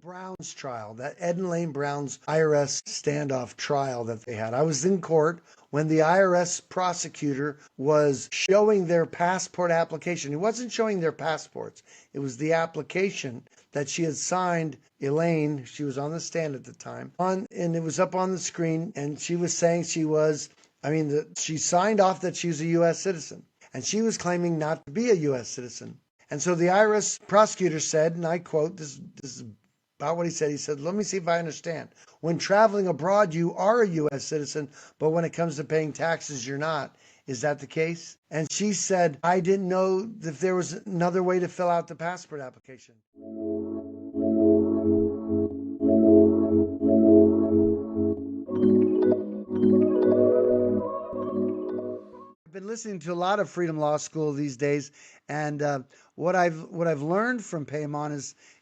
Brown's trial, that Ed and Lane Brown's IRS standoff trial that they had. I was in court when the IRS prosecutor was showing their passport application. He wasn't showing their passports. It was the application that she had signed. Elaine, she was on the stand at the time, and it was up on the screen, and she was saying she signed off that she was a U.S. citizen, and she was claiming not to be a U.S. citizen. And so the IRS prosecutor said, and I quote, this is about what he said. He said, let me see if I understand. When traveling abroad, you are a U.S. citizen, but when it comes to paying taxes, you're not. Is that the case? And she said, I didn't know if there was another way to fill out the passport application. I've been listening to a lot of Freedom Law School these days, and what I've learned from Paymon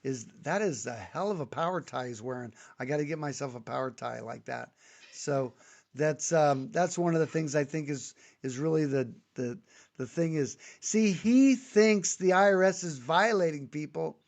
is that is a hell of a power tie he's wearing. I got to get myself a power tie like that. So that's one of the things I think is really the thing is, see, he thinks the IRS is violating people.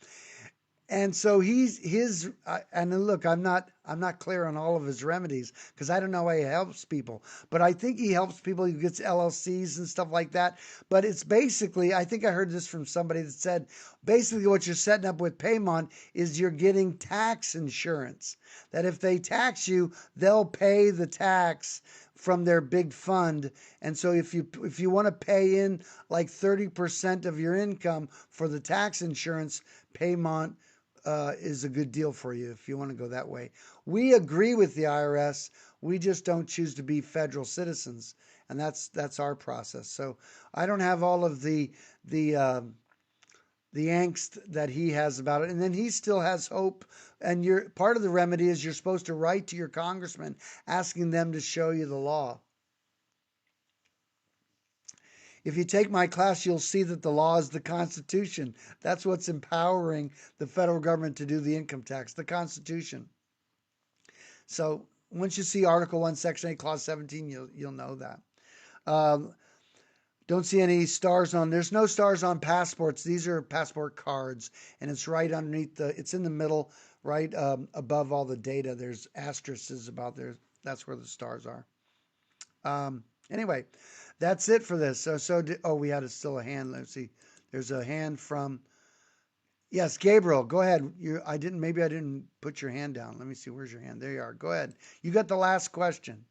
And so and look, I'm not clear on all of his remedies because I don't know how he helps people, but I think he helps people. He gets LLCs and stuff like that. But it's basically, I think I heard this from somebody that said, basically what you're setting up with Paymon is you're getting tax insurance. That if they tax you, they'll pay the tax from their big fund. And so if you want to pay in like 30% of your income for the tax insurance, Paymon is a good deal for you if you want to go that way. We agree with the IRS. We just don't choose to be federal citizens, and that's our process. So I don't have all of the angst that he has about it. And then he still has hope. And part of the remedy is you're supposed to write to your congressman asking them to show you the law. If you take my class, you'll see that the law is the Constitution. That's what's empowering the federal government to do the income tax, the Constitution. So once you see Article 1, Section 8, Clause 17, you'll know that. Don't see any stars on. There's no stars on passports. These are passport cards, and it's right underneath it's in the middle, right above all the data. There's asterisks about there. That's where the stars are. Anyway, that's it for this. We had still a hand. Let's see. There's a hand from, yes, Gabriel, go ahead. Maybe I didn't put your hand down. Let me see. Where's your hand? There you are. Go ahead. You got the last question.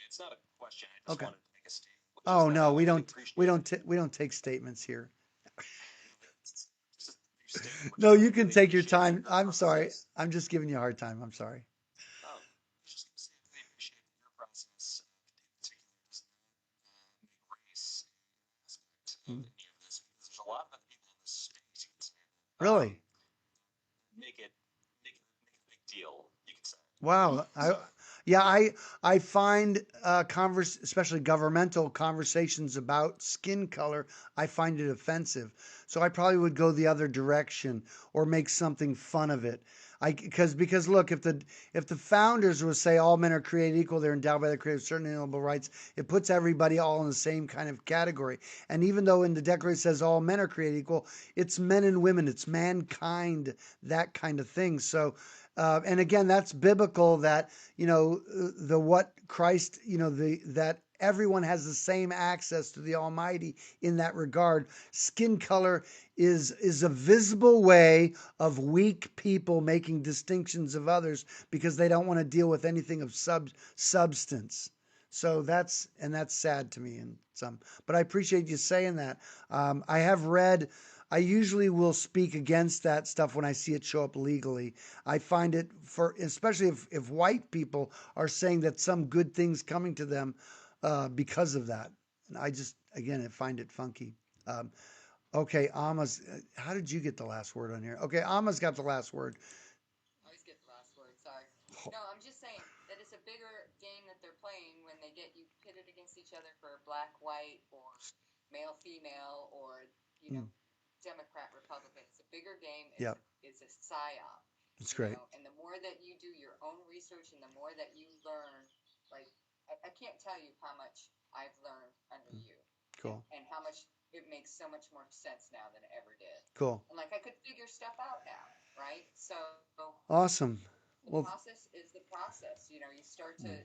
It's not a question. I just wanted to make a statement. Oh no, we don't take statements here. No, you can take your time. I'm sorry. I'm just giving you a hard time. I'm sorry. Oh, just simply appreciate your process. Make race aspect of any of this because there's a lot of other people in this space. Really? Make it a big deal. You can say. Wow. I find especially governmental conversations about skin color, I find it offensive. So I probably would go the other direction or make something fun of it. Because look, if the founders would say all men are created equal, they're endowed by the Creator with certain inalienable rights, it puts everybody all in the same kind of category. And even though in the Declaration it says all men are created equal, it's men and women, it's mankind, that kind of thing. So and again, that's biblical that, what Christ, that everyone has the same access to the Almighty in that regard. Skin color is a visible way of weak people making distinctions of others because they don't want to deal with anything of substance. So that's sad to me in some, but I appreciate you saying that. I usually will speak against that stuff when I see it show up legally. I find it especially if white people are saying that some good things coming to them because of that. And I find it funky. Okay, Ama's, how did you get the last word on here? Okay, Ama's got the last word. I always get the last word, sorry. No, I'm just saying that it's a bigger game that they're playing when they get you pitted against each other for black, white, or male, female, or, Democrat, Republican. It's a bigger game. It's a psyop. That's great. And the more that you do your own research and the more that you learn, like, I can't tell you how much I've learned under you. Cool. And how much it makes so much more sense now than it ever did. Cool. And like I could figure stuff out now, right? So Awesome. the Well, process is the process. You know, you start to mm,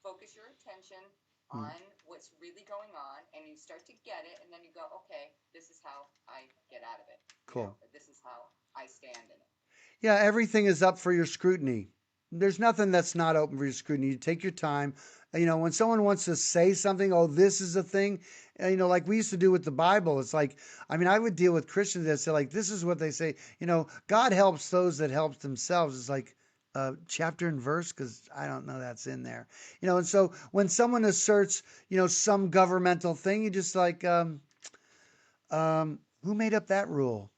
focus your attention mm, on what's really going on and you start to get it and then you go, okay, this is how I get out of it. You know, cool. this is how I stand in it. Yeah, everything is up for your scrutiny. There's nothing that's not open for your scrutiny. You take your time. When someone wants to say something, oh, this is a thing, like we used to do with the Bible. It's like, I mean, I would deal with Christians that say, like, this is what they say. God helps those that help themselves. It's like, chapter and verse, because I don't know that's in there. And so when someone asserts, some governmental thing, you just like, who made up that rule?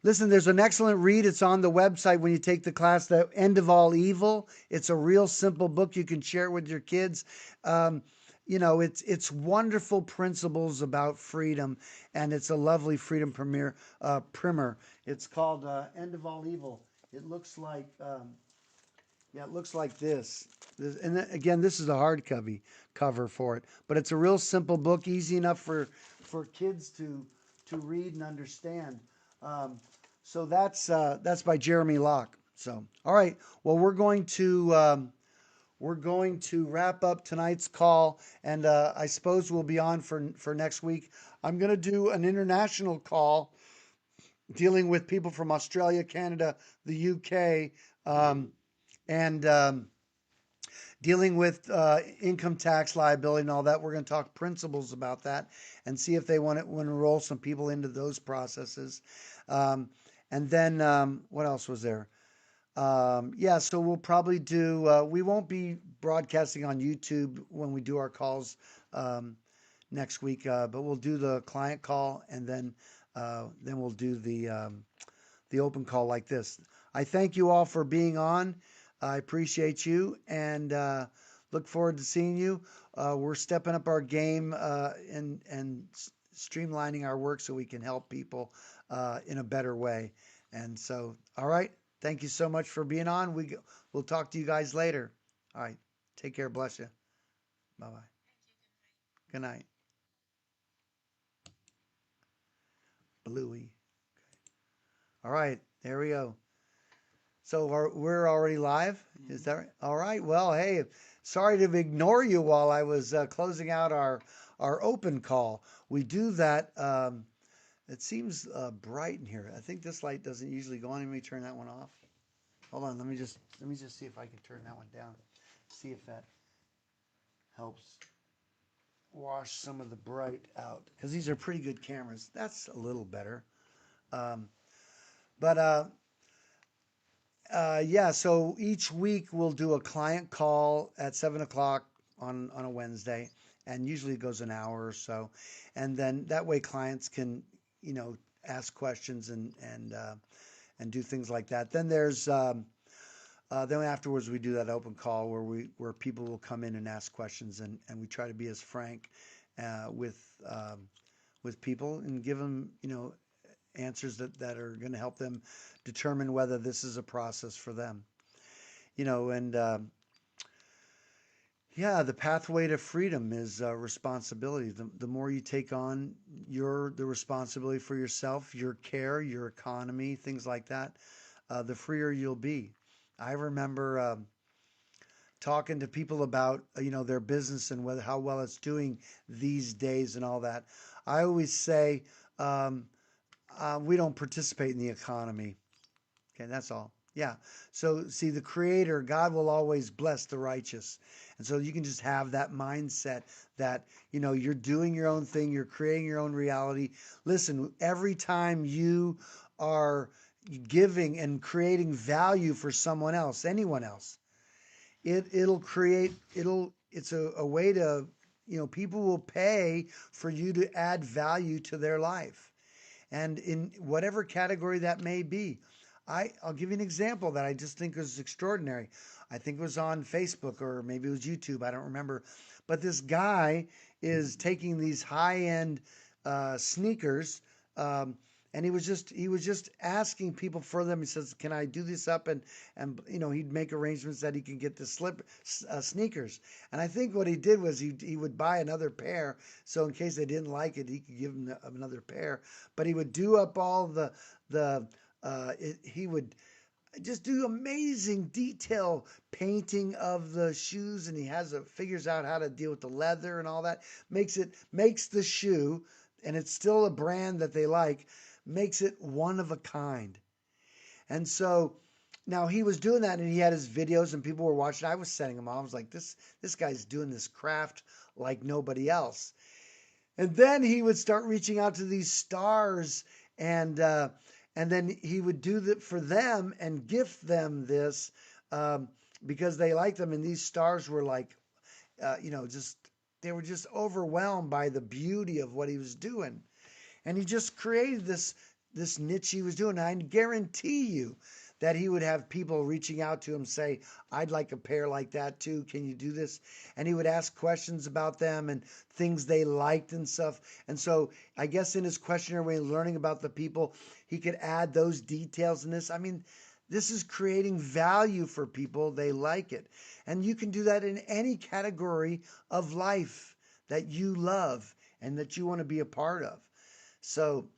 Listen, there's an excellent read. It's on the website when you take the class, The End of All Evil. It's a real simple book. You can share it with your kids. Um, it's wonderful principles about freedom, and it's a lovely freedom primer. It's called End of All Evil. It looks like yeah, it looks like this. And again, this is a cover for it, but it's a real simple book, easy enough for kids to read and understand. Um, so that's by Jeremy Locke. So, all right. Well, we're going to wrap up tonight's call, and I suppose we'll be on for next week. I'm going to do an international call dealing with people from Australia, Canada, the UK, and dealing with income tax liability and all that. We're going to talk principles about that and see if they want to enroll some people into those processes. Um, and then what else was there? Yeah, so we'll probably do. We won't be broadcasting on YouTube when we do our calls next week, but we'll do the client call and then we'll do the open call like this. I thank you all for being on. I appreciate you and look forward to seeing you. We're stepping up our game and streamlining our work so we can help people in a better way. And so, all right. Thank you so much for being on. We'll talk to you guys later. All right. Take care. Bless you. Bye bye. Good night. Bluey. All right. There we go. So we're already live. Is that right? All right? Well, hey, sorry to ignore you while I was closing out our open call. We do that. It seems bright in here. I think this light doesn't usually go on. Let me turn that one off. Hold on. Let me just see if I can turn that one down. See if that helps wash some of the bright out because these are pretty good cameras. That's a little better. Um, but yeah, so each week we'll do a client call at 7 o'clock on a Wednesday, and usually it goes an hour or so, and then that way clients can, you know, ask questions and do things like that. Then afterwards we do that open call where people will come in and ask questions, and we try to be as frank uh, with um, with people and give them, answers that are going to help them determine whether this is a process for them. And yeah, the pathway to freedom is responsibility. The more you take on the responsibility for yourself, your care, your economy, things like that, the freer you'll be. I remember talking to people about their business and whether how well it's doing these days and all that. I always say um, we don't participate in the economy. Okay, that's all. Yeah. So, see, the Creator, God will always bless the righteous. And so you can just have that mindset that, you're doing your own thing, you're creating your own reality. Listen, every time you are giving and creating value for someone else, anyone else, it's a way to, people will pay for you to add value to their life and in whatever category that may be. I'll give you an example that I just think is extraordinary. I think it was on Facebook or maybe it was YouTube. I don't remember. But this guy is taking these high end sneakers, um, and he was just asking people for them. He says, "Can I do this up?" And he'd make arrangements that he can get the sneakers. And I think what he did was he would buy another pair, so in case they didn't like it, he could give them another pair. But he would do up all the He would just do amazing detail painting of the shoes, and he figures out how to deal with the leather and all that. Makes the shoe, and it's still a brand that they like, makes it one of a kind. And so now he was doing that, and he had his videos, and people were watching. I was sending them all. I was like, this guy's doing this craft like nobody else. And then he would start reaching out to these stars, and uh, and then he would do that for them and gift them this, um, because they liked them. And these stars were like, just they were just overwhelmed by the beauty of what he was doing. And he just created this niche he was doing. I guarantee you that he would have people reaching out to him say, I'd like a pair like that too. Can you do this? And he would ask questions about them and things they liked and stuff. And so I guess in his questionnaire, when learning about the people, he could add those details in this. I mean, this is creating value for people. They like it. And you can do that in any category of life that you love and that you want to be a part of. So,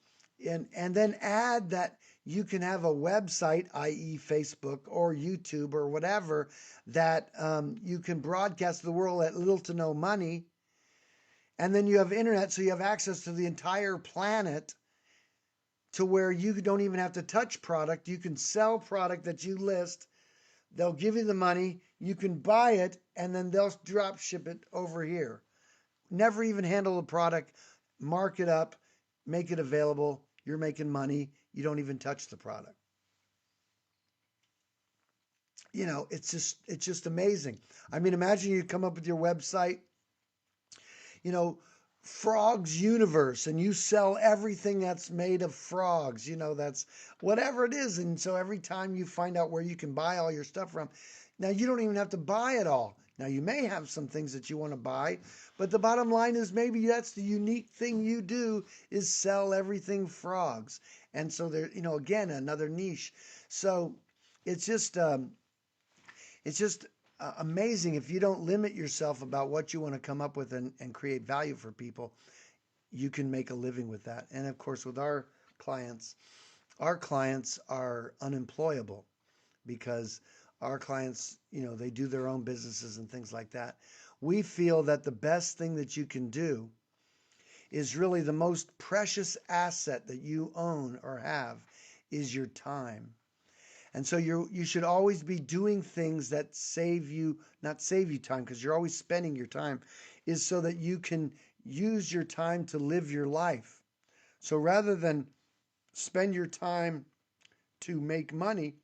and then add that you can have a website, i.e., Facebook or YouTube or whatever, that you can broadcast to the world at little to no money. And then you have internet, so you have access to the entire planet to where you don't even have to touch product. You can sell product that you list. They'll give you the money. You can buy it, and then they'll drop ship it over here. Never even handle the product, mark it up, make it available. You're making money. You don't even touch the product. It's just amazing. I mean, imagine you come up with your website, you know, Frogs Universe, and you sell everything that's made of frogs, that's whatever it is. And so every time you find out where you can buy all your stuff from, now you don't even have to buy it all. Now you may have some things that you want to buy, but the bottom line is maybe that's the unique thing you do is sell everything frogs. And so there, again, another niche. So it's just amazing if you don't limit yourself about what you want to come up with and create value for people, you can make a living with that. And of course, with clients, our clients are unemployable because our clients, they do their own businesses and things like that. We feel that the best thing that you can do is really the most precious asset that you own or have is your time. And so you should always be doing things that not save you time because you're always spending your time, is so that you can use your time to live your life. So rather than spend your time to make money,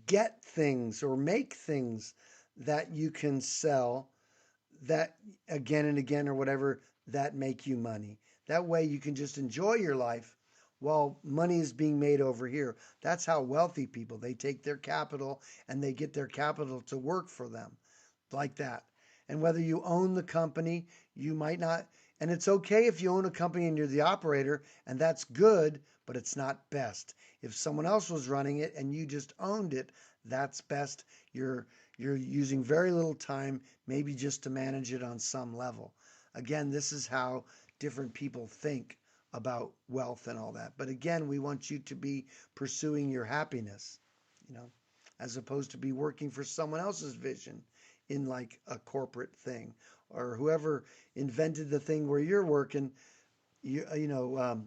get things or make things that you can sell that again and again or whatever that make you money. That way you can just enjoy your life while money is being made over here. That's how wealthy people, they take their capital and they get their capital to work for them like that. And whether you own the company, you might not, and it's okay if you own a company and you're the operator, and that's good, but it's not best. If someone else was running it and you just owned it, that's best. You're using very little time, maybe just to manage it on some level. Again, this is how different people think about wealth and all that. But again, we want you to be pursuing your happiness, you know, as opposed to be working for someone else's vision in like a corporate thing, or whoever invented the thing where you're working. You you know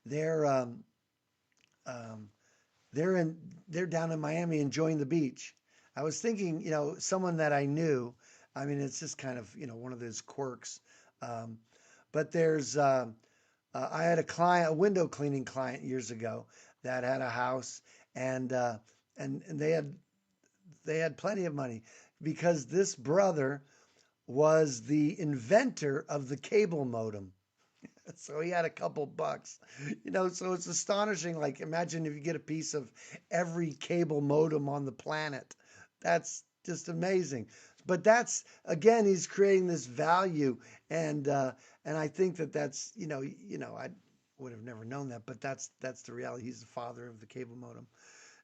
they're um, they're in they're down in Miami enjoying the beach. I was thinking, someone that I knew. I mean, it's just kind of one of those quirks. Um, but I had a client, a window cleaning client years ago that had a house, and and they had plenty of money because this brother was the inventor of the cable modem. So he had a couple bucks, so it's astonishing. Like, imagine if you get a piece of every cable modem on the planet. That's just amazing. But that's, again, he's creating this value. And I think that's, I would have never known that, but that's the reality. He's the father of the cable modem.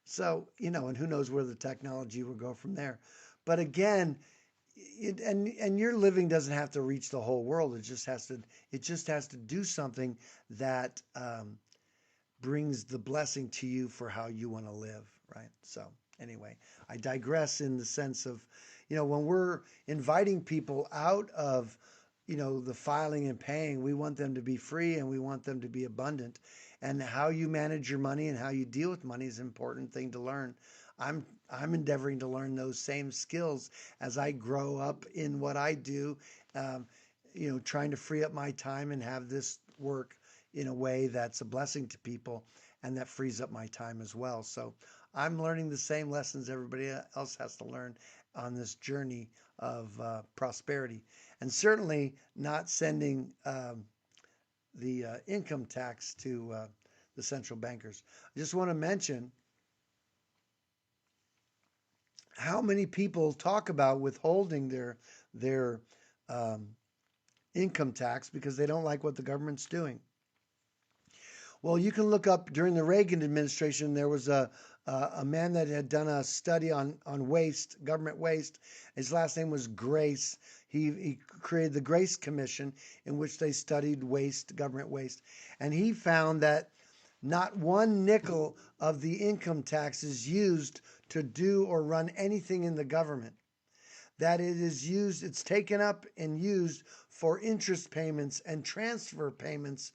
So, and who knows where the technology will go from there. But again, and your living doesn't have to reach the whole world. It just has to do something that brings the blessing to you for how you want to live, right? So, anyway, I digress in the sense of, when we're inviting people out of, the filing and paying, we want them to be free and we want them to be abundant. And how you manage your money and how you deal with money is an important thing to learn. I'm endeavoring to learn those same skills as I grow up in what I do. Um, Trying to free up my time and have this work in a way that's a blessing to people and that frees up my time as well. So I'm learning the same lessons everybody else has to learn on this journey of prosperity, and certainly not sending the income tax to the central bankers. I just want to mention how many people talk about withholding their um, income tax because they don't like what the government's doing. Well, you can look up during the Reagan administration. There was a man that had done a study on waste, government waste. His last name was Grace. He created the Grace Commission, in which they studied waste, government waste, and he found that not one nickel of the income tax is used to do or run anything in the government. That it is used, it's taken up and used for interest payments and transfer payments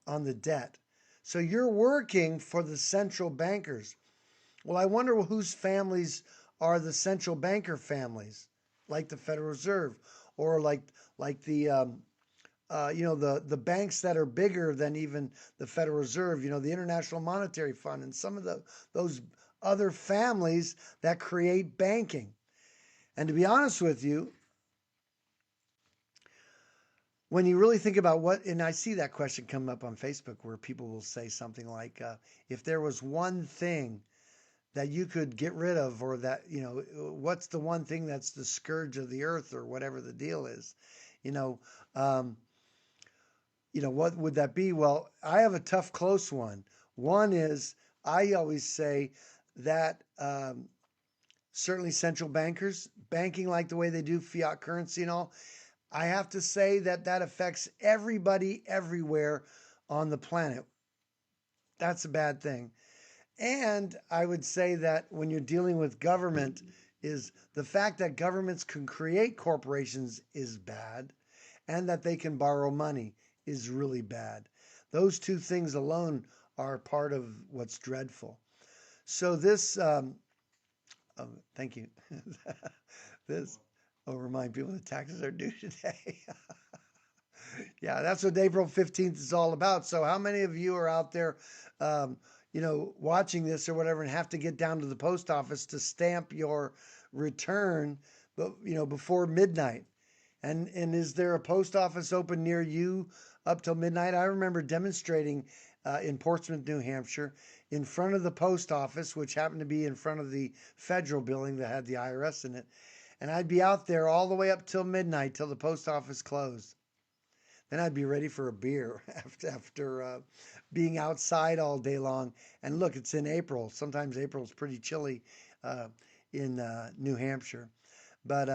on the debt. So you're working for the central bankers. Well, I wonder whose families are the central banker families, like the Federal Reserve, or like the banks that are bigger than even the Federal Reserve. The International Monetary Fund, and some of those other families that create banking. And to be honest with you, when you really think about and I see that question come up on Facebook where people will say something like, if there was one thing that you could get rid of, or that, what's the one thing that's the scourge of the earth, or whatever the deal is, you know, um, what would that be? Well, I have a tough, close one. One is, I always say that certainly central bankers, banking like the way they do, fiat currency and all, I have to say that that affects everybody everywhere on the planet. That's a bad thing. And I would say that when you're dealing with government, is the fact that governments can create corporations is bad, and that they can borrow money is really bad. Those two things alone are part of what's dreadful. So this, thank you. This will remind people that taxes are due today. Yeah, that's what April 15th is all about. So how many of you are out there, um, watching this or whatever, and have to get down to the post office to stamp your return, but before midnight? And is there a post office open near you up till midnight? I remember demonstrating in Portsmouth, New Hampshire, in front of the post office, which happened to be in front of the federal building that had the IRS in it. And I'd be out there all the way up till midnight, till the post office closed. Then I'd be ready for a beer after being outside all day long. And look, it's in April. Sometimes April's pretty chilly uh, in New Hampshire. But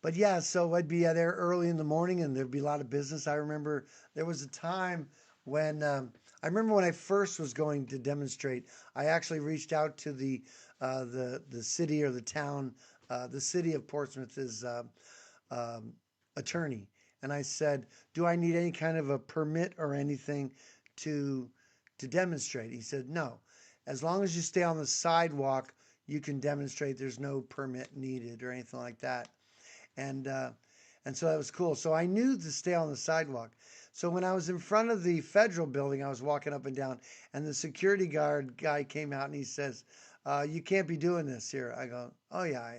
but yeah, so I'd be there early in the morning, and there'd be a lot of business. I remember there was a time when I remember when I first was going to demonstrate. I actually reached out to the city or the town, the city of Portsmouth's um, attorney, and I said, "Do I need any kind of a permit or anything to demonstrate?" He said, "No, as long as you stay on the sidewalk, you can demonstrate. There's no permit needed or anything like that." And uh, and so that was cool. So I knew to stay on the sidewalk. So when I was in front of the federal building, I was walking up and down, and the security guard guy came out and he says, "You can't be doing this here." I go, "Oh yeah,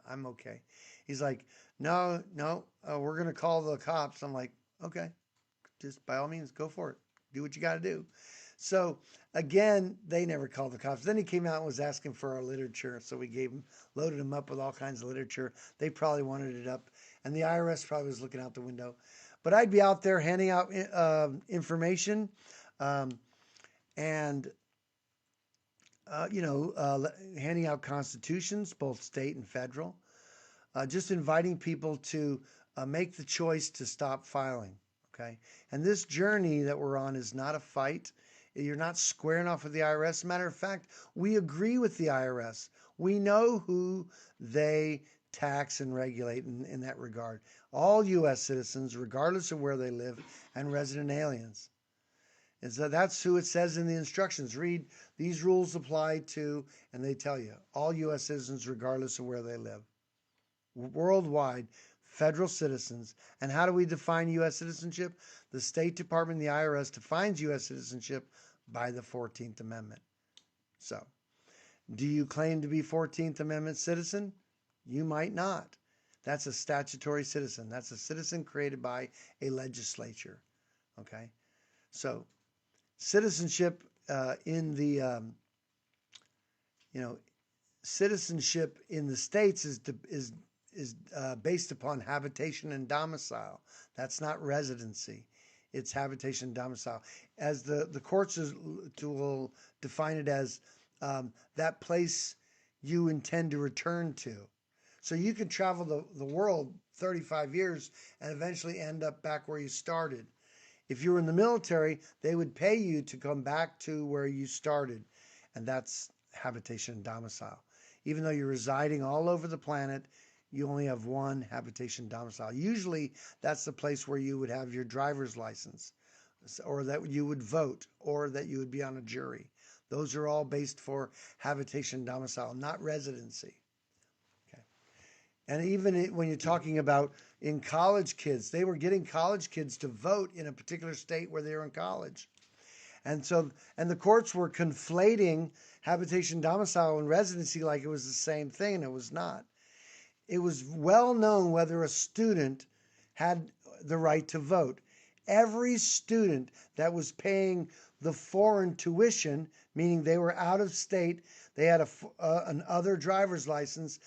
I'm okay." He's like, "No, no, we're gonna call the cops." I'm like, "Okay, just by all means, go for it. Do what you got to do." So again, they never called the cops. Then he came out and was asking for our literature, so we gave him, loaded him up with all kinds of literature. They probably wanted it up, and the IRS probably was looking out the window. But I'd be out there handing out information, um, and handing out constitutions, both state and federal. Just inviting people to make the choice to stop filing. Okay, and this journey that we're on is not a fight. You're not squaring off with the IRS. Matter of fact, we agree with the IRS. We know who they tax and regulate in that regard. All U.S. citizens, regardless of where they live, and resident aliens. And so that's who it says in the instructions. Read, these rules apply to, and they tell you, all U.S. citizens, regardless of where they live. Worldwide, federal citizens. And how do we define U.S. citizenship? The State Department and the IRS defines U.S. citizenship by the 14th Amendment. So, do you claim to be 14th Amendment citizen? You might not. That's a statutory citizen. That's a citizen created by a legislature. Okay? So, citizenship in the you know citizenship in the states is based upon habitation and domicile. That's not residency. It's habitation and domicile. As the courts will define it as that place you intend to return to. So you can travel the world 35 years and eventually end up back where you started. If you were in the military, they would pay you to come back to where you started, and that's habitation and domicile. Even though you're residing all over the planet, you only have one habitation domicile. Usually, that's the place where you would have your driver's license, or that you would vote, or that you would be on a jury. Those are all based for habitation domicile, not residency. Okay. And even when you're talking about in college kids, they were getting college kids to vote in a particular state where they were in college. And so, and the courts were conflating habitation, domicile, and residency like it was the same thing, and it was not. It was well known whether a student had the right to vote. Every student that was paying the foreign tuition, meaning they were out of state, they had an other driver's license.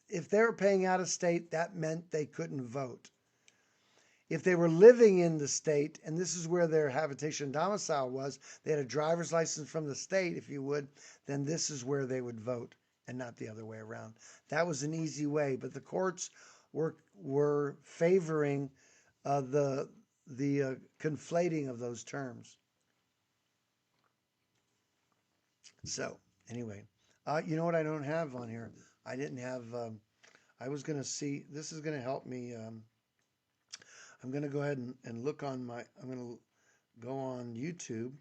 If they were paying out of state, that meant they couldn't vote. If they were living in the state, and this is where their habitation domicile was, they had a driver's license from the state, if you would, then this is where they would vote and not the other way around. That was an easy way, but the courts were favoring the conflating of those terms. So anyway, you know what I don't have on here? I didn't have. I was going to see. This is going to help me. I'm going to go ahead and look on my. I'm going to go on YouTube.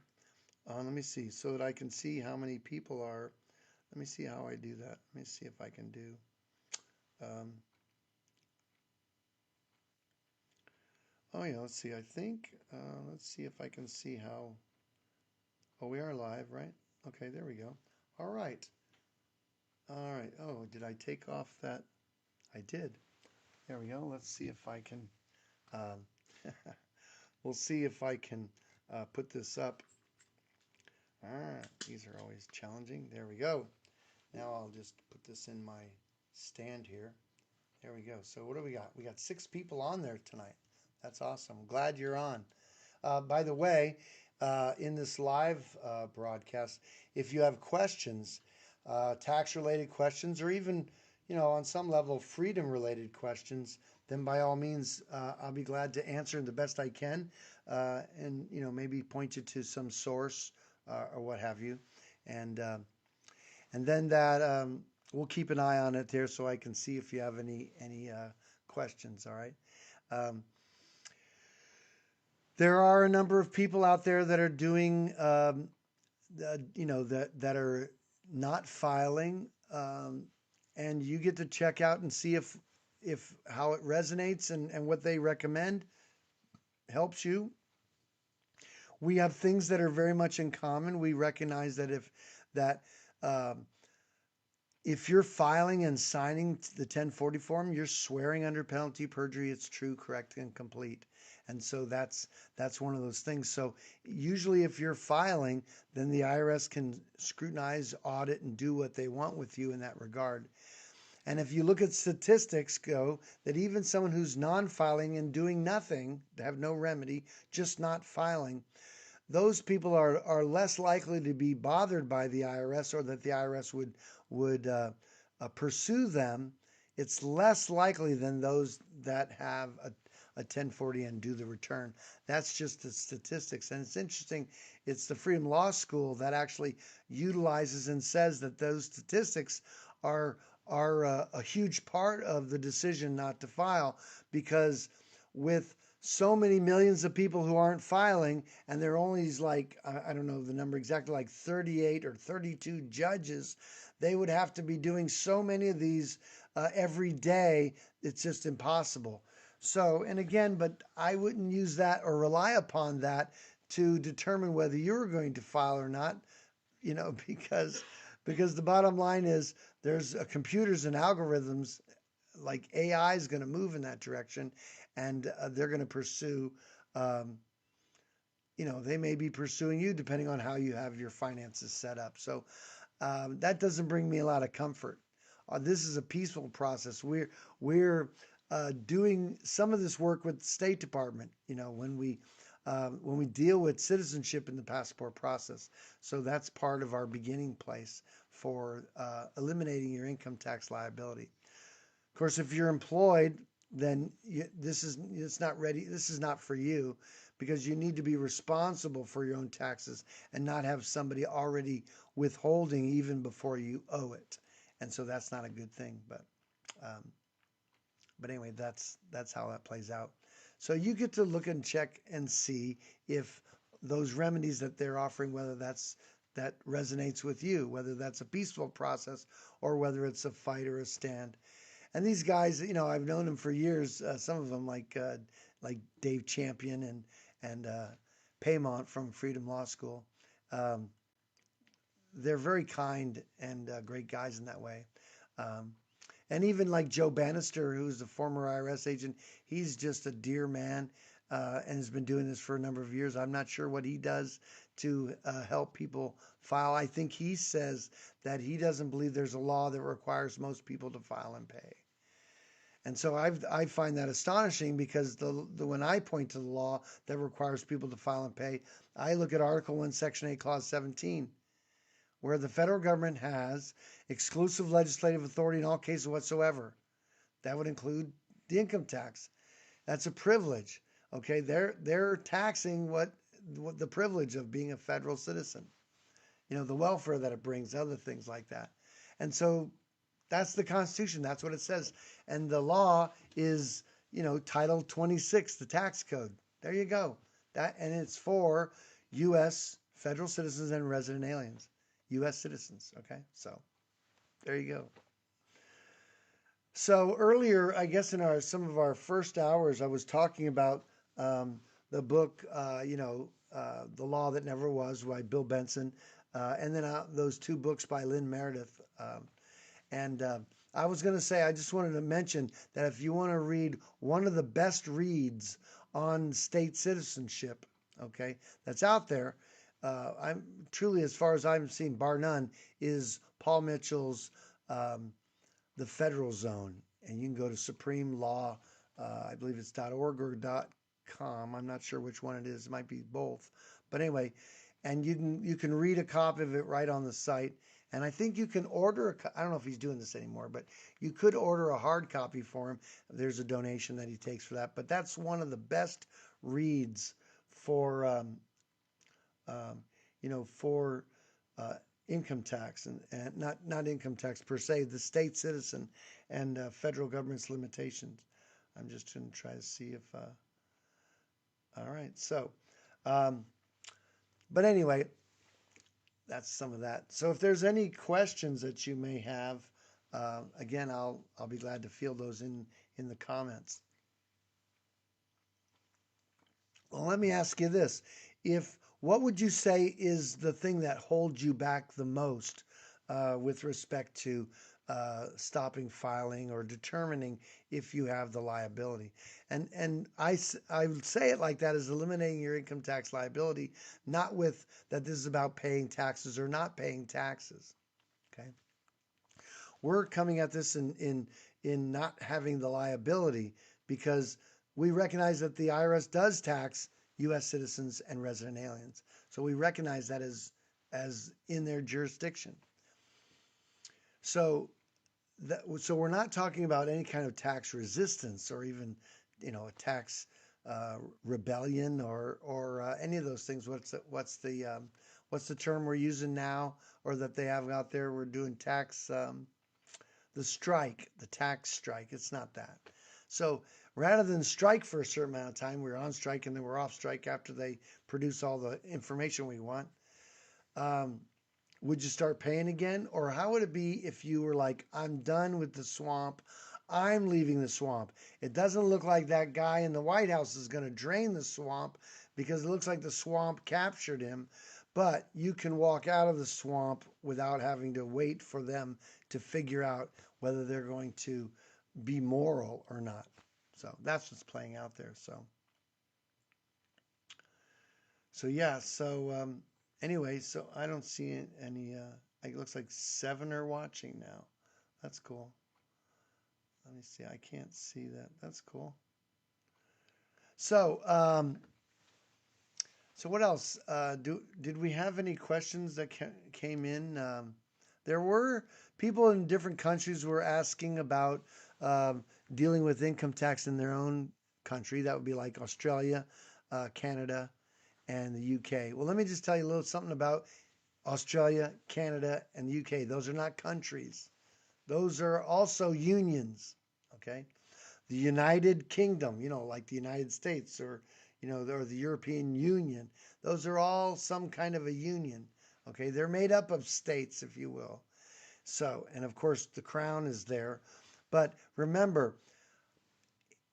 Let me see so that I can see how many people are. Let me see how I do that. Let me see if I can do. Um, oh yeah, let's see. I think. Let's see if I can see how. Oh, we are live, right? Okay, there we go. All right. All right. Oh, did I take off that? I did. There we go. Let's see if I can. Um, we'll see if I can put this up. These are always challenging. There we go. Now I'll just put this in my stand here. There we go. So what do we got? We got 6 people on there tonight. That's awesome. Glad you're on. By the way, in this live broadcast, if you have questions, tax-related questions, or even, on some level, freedom-related questions, then by all means, I'll be glad to answer the best I can, and maybe point you to some source or what have you, and then that we'll keep an eye on it there so I can see if you have any questions. All right. There are a number of people out there that are doing, that are not filing, and you get to check out and see if how it resonates and what they recommend helps you. We have things that are very much in common. We recognize that if you're filing and signing the 1040 form, you're swearing under penalty of perjury it's true, correct, and complete. And so that's one of those things. So usually if you're filing, then the IRS can scrutinize, audit, and do what they want with you in that regard. And if you look at statistics, that even someone who's non-filing and doing nothing, have no remedy, just not filing, those people are less likely to be bothered by the IRS, or that the IRS would pursue them. It's less likely than those that have a a 1040 and do the return. That's just the statistics. And it's interesting, it's the Freedom Law School that actually utilizes and says that those statistics are a huge part of the decision not to file, because with so many millions of people who aren't filing, and there are only like, I don't know the number exactly, like 38 or 32 judges, they would have to be doing so many of these every day. It's just impossible. So, and again, but I wouldn't use that or rely upon that to determine whether you're going to file or not, because the bottom line is there's computers and algorithms, like AI is going to move in that direction, and they're going to pursue. Um, they may be pursuing you depending on how you have your finances set up. So that doesn't bring me a lot of comfort. This is a peaceful process. We're doing some of this work with the State Department. When we deal with citizenship in the passport process. So that's part of our beginning place for eliminating your income tax liability. Of course, if you're employed, then it's not ready. This is not for you, because you need to be responsible for your own taxes and not have somebody already withholding even before you owe it. And so that's not a good thing. Um, but anyway, that's how that plays out. So you get to look and check and see if those remedies that they're offering, whether that resonates with you, whether that's a peaceful process or whether it's a fight or a stand. And these guys, I've known them for years. Some of them, like Dave Champion and Paymont from Freedom Law School. Um, they're very kind and great guys in that way. Um, and even like Joe Bannister, who's the former IRS agent, he's just a dear man and has been doing this for a number of years. I'm not sure what he does to help people file. I think he says that he doesn't believe there's a law that requires most people to file and pay. And so I find that astonishing, because when I point to the law that requires people to file and pay, I look at Article 1, Section 8, Clause 17, where the federal government has exclusive legislative authority in all cases whatsoever. That would include the income tax. That's a privilege. Okay, they're taxing what the privilege of being a federal citizen. The welfare that it brings, other things like that. And so that's the Constitution. That's what it says. And the law is, Title 26, the tax code. There you go. And it's for U.S. federal citizens and resident aliens. U.S. citizens. Okay, so there you go. So earlier, I guess in some of our first hours, I was talking about the book, The Law That Never Was by Bill Benson, and then those two books by Lynn Meredith. And I was going to say, I just wanted to mention that if you want to read one of the best reads on state citizenship, okay, that's out there, I'm truly, as far as I've seen, bar none, is Paul Mitchell's The Federal Zone. And you can go to Supreme Law, I believe it's .org or .com. I'm not sure which one it is. It might be both. But anyway, and you can read a copy of it right on the site. And I think you can order I don't know if he's doing this anymore, but you could order a hard copy for him. There's a donation that he takes for that. But that's one of the best reads for, for income tax and not income tax per se, the state citizen and federal government's limitations. I'm just going to try to see if, all right. So, but anyway, that's some of that. So if there's any questions that you may have, again, I'll be glad to field those in the comments. Well, let me ask you this: what would you say is the thing that holds you back the most with respect to stopping filing or determining if you have the liability? And I would say it like that, as eliminating your income tax liability, not with that this is about paying taxes or not paying taxes. Okay, we're coming at this in not having the liability, because we recognize that the IRS does tax U.S. citizens and resident aliens. So we recognize that as in their jurisdiction. So we're not talking about any kind of tax resistance or even a tax rebellion or any of those things. What's the term we're using now, or that they have out there? We're doing tax the tax strike. It's not that. So rather than strike for a certain amount of time, we're on strike and then we're off strike after they produce all the information we want. Um, would you start paying again? Or how would it be if you were like, I'm done with the swamp. I'm leaving the swamp. It doesn't look like that guy in the White House is going to drain the swamp because it looks like the swamp captured him. But you can walk out of the swamp without having to wait for them to figure out whether they're going to be moral or not. So that's what's playing out there. So yeah. Anyway, so I don't see any. It looks like 7 are watching now. That's cool. Let me see. I can't see that. That's cool. So so what else? Did we have any questions that came in? There were people in different countries were asking about dealing with income tax in their own country. That would be like Australia, Canada, and the UK. Well, let me just tell you a little something about Australia, Canada, and the UK. Those are not countries. Those are also unions. Okay. The United Kingdom, like the United States or the European Union. Those are all some kind of a union. Okay. They're made up of states, if you will. So, and of course, the crown is there. But remember,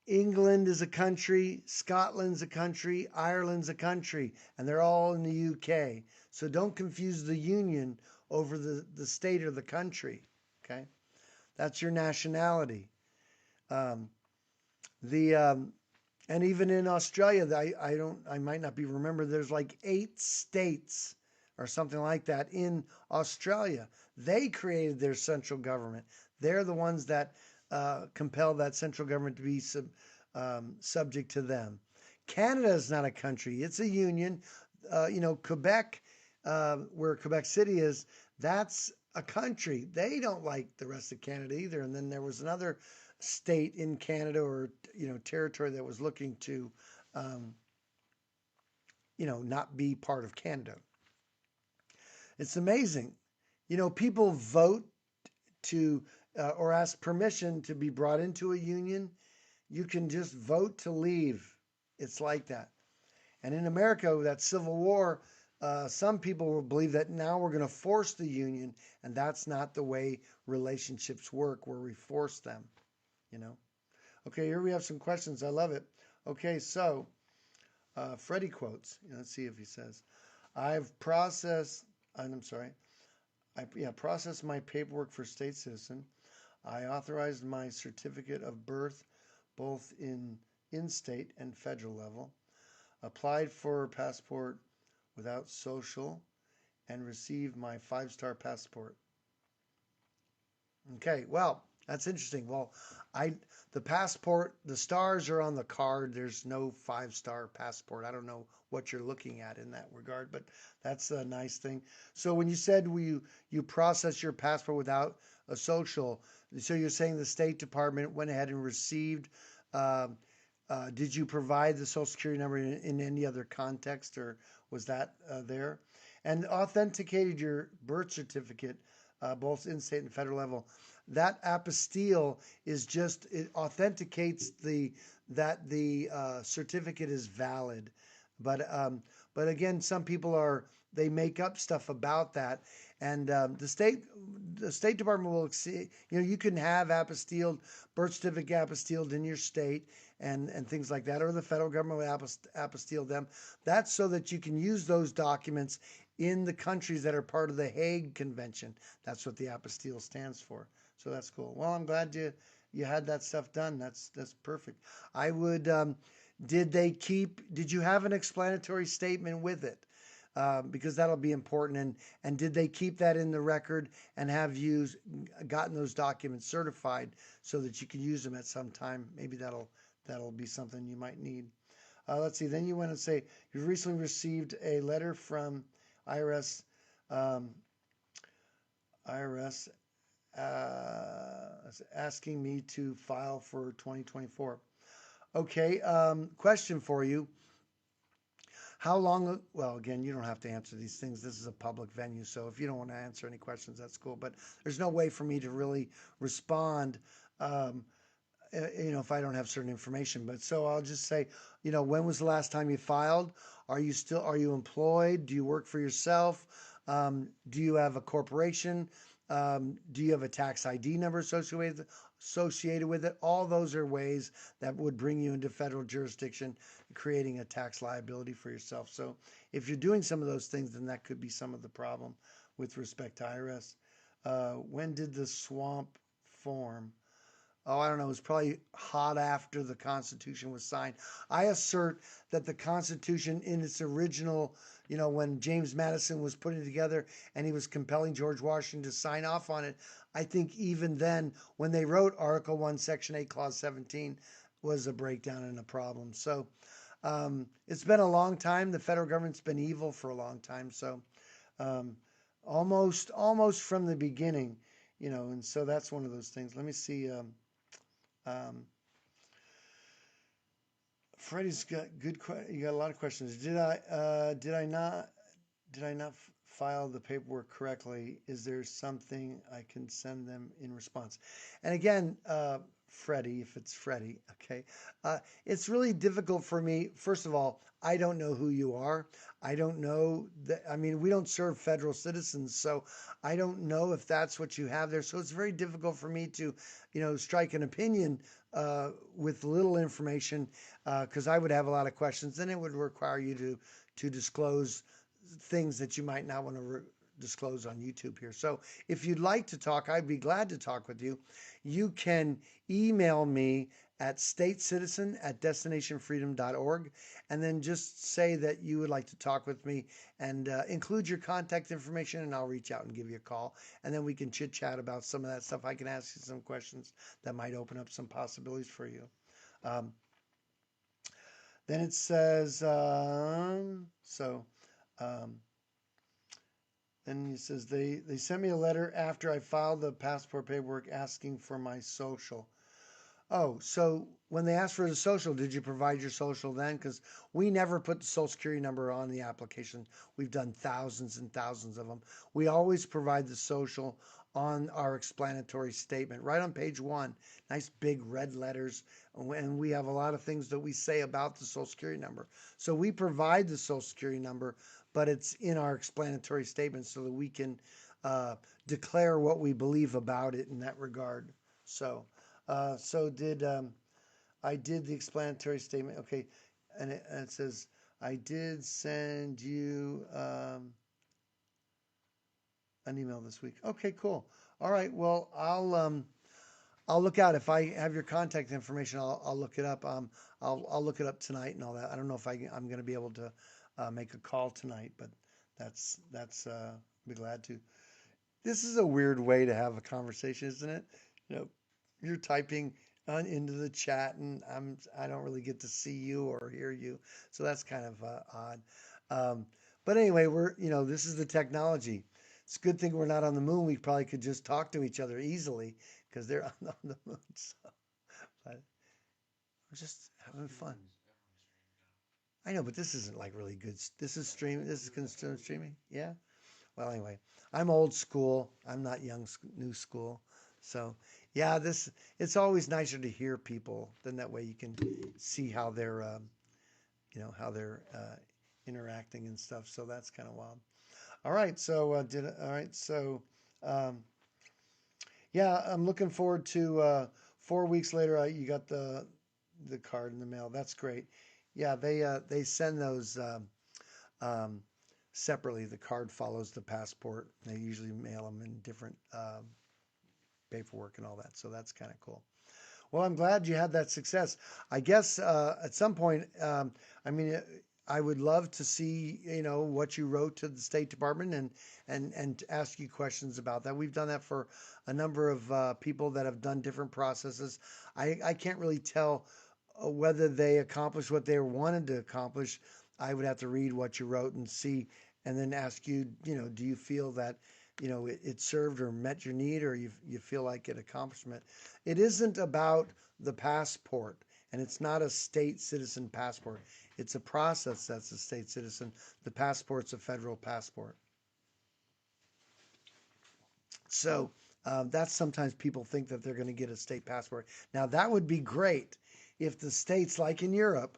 England is a country, Scotland's a country, Ireland's a country, and they're all in the UK. So don't confuse the union over the state or the country. Okay, that's your nationality. Um, the and even in Australia, I might not be remember. There's like 8 states or something like that in Australia. They created their central government. They're the ones that compel that central government to be subject to them. Canada is not a country; it's a union. Quebec, where Quebec City is, that's a country. They don't like the rest of Canada either. And then there was another state in Canada or territory that was looking to um, not be part of Canada. It's amazing. People vote to or ask permission to be brought into a union. You can just vote to leave. It's like that. And in America, with that Civil War, some people will believe that now we're going to force the union, and that's not the way relationships work, where we force them. You know. Okay, here we have some questions. I love it. Okay, so Freddie quotes. Let's see if he says, "I've processed." I'm sorry. Processed my paperwork for state citizen. I authorized my certificate of birth, both in state and federal level. Applied for passport without social, and received my 5-star passport. Okay, well, that's interesting. Well, I the passport, the stars are on the card. There's no 5-star passport. I don't know what you're looking at in that regard, but that's a nice thing. So when you said you process your passport without a social, so you're saying the State Department went ahead and received. Uh, did you provide the Social Security number in any other context, or was that there? And authenticated your birth certificate, both in state and federal level. That apostille is just it authenticates that the certificate is valid. But but again, some people they make up stuff about that, and the State Department will see. You can have apostilled birth certificate apostilled in your state and things like that, or the federal government will apostille them. That's so that you can use those documents in the countries that are part of the Hague Convention. That's what the apostille stands for. So that's cool. Well, I'm glad you had that stuff done. That's perfect. I would. Did you have an explanatory statement with it? Because that'll be important. And did they keep that in the record and have you gotten those documents certified so that you can use them at some time? Maybe that'll be something you might need. Let's see. Then you want to say you've recently received a letter from IRS. Um, IRS asking me to file for 2024. Okay. Question for you. How long? Well, again, you don't have to answer these things. This is a public venue, so if you don't want to answer any questions, that's cool. But there's no way for me to really respond. Um, if I don't have certain information. But so I'll just say, when was the last time you filed? Are you employed? Do you work for yourself? Do you have a corporation? Do you have a tax ID number associated with it? All those are ways that would bring you into federal jurisdiction, creating a tax liability for yourself. So if you're doing some of those things, then that could be some of the problem with respect to IRS. When did the swamp form? Oh, I don't know. It was probably hot after the Constitution was signed. I assert that the Constitution, in its original, when James Madison was putting it together and he was compelling George Washington to sign off on it, I think even then, when they wrote Article 1, Section 8, Clause 17, was a breakdown and a problem. So it's been a long time. The federal government's been evil for a long time. So um, almost from the beginning, and so that's one of those things. Let me see. Um, Freddie's got you got a lot of questions. Did I not file the paperwork correctly? Is there something I can send them in response? And again, Freddie, if it's Freddie, okay, it's really difficult for me. First of all, I don't know who you are. I don't know that. I mean, we don't serve federal citizens, so I don't know if that's what you have there. So it's very difficult for me to, strike an opinion with little information because I would have a lot of questions. Then it would require you to disclose things that you might not want to disclose on YouTube here. So if you'd like to talk, I'd be glad to talk with you. You can email me at statecitizen@destinationfreedom.org and then just say that you would like to talk with me and include your contact information and I'll reach out and give you a call and then we can chit chat about some of that stuff. I can ask you some questions that might open up some possibilities for you. Um, then it says, um, and he says they sent me a letter after I filed the passport paperwork asking for my social. Oh, so when they asked for the social, did you provide your social then? Because we never put the social security number on the application. We've done thousands and thousands of them. We always provide the social on our explanatory statement, right on page one, nice big red letters. And we have a lot of things that we say about the social security number. So we provide the social security number, but it's in our explanatory statement so that we can declare what we believe about it in that regard. So I did the explanatory statement. Okay, and it says I did send you an email this week. Okay, cool. All right. Well, I'll look out if I have your contact information. I'll look it up. I'll look it up tonight and all that. I don't know if I'm going to be able to make a call tonight, but that's be glad to. This is a weird way to have a conversation, isn't it? You know, you're typing into the chat, and I don't really get to see you or hear you, so that's kind of odd. Um, but anyway, this is the technology. It's a good thing we're not on the moon. We probably could just talk to each other easily because they're on the moon. So, but we're just having fun. I know, but this isn't like really good. This is streaming. This is considered streaming. Yeah. Well, anyway, I'm old school. I'm not new school. So, yeah, it's always nicer to hear people. Then that way you can see how they're interacting and stuff. So that's kind of wild. All right. So all right. So um, yeah, I'm looking forward to 4 weeks later. You got the card in the mail. That's great. Yeah, they send those. Um, separately. The card follows the passport. They usually mail them in different paperwork and all that. So that's kind of cool. Well, I'm glad you had that success. I guess at some point, I mean, I would love to see, what you wrote to the State Department and ask you questions about that. We've done that for a number of people that have done different processes. I can't really tell whether they accomplished what they wanted to accomplish. I would have to read what you wrote and see, and then ask you, do you feel that, it served or met your need, or you feel like it accomplishment? It isn't about the passport and it's not a state citizen passport. It's a process that's a state citizen. The passport's a federal passport. So that's sometimes people think that they're going to get a state passport. Now, that would be great if the states, like in Europe,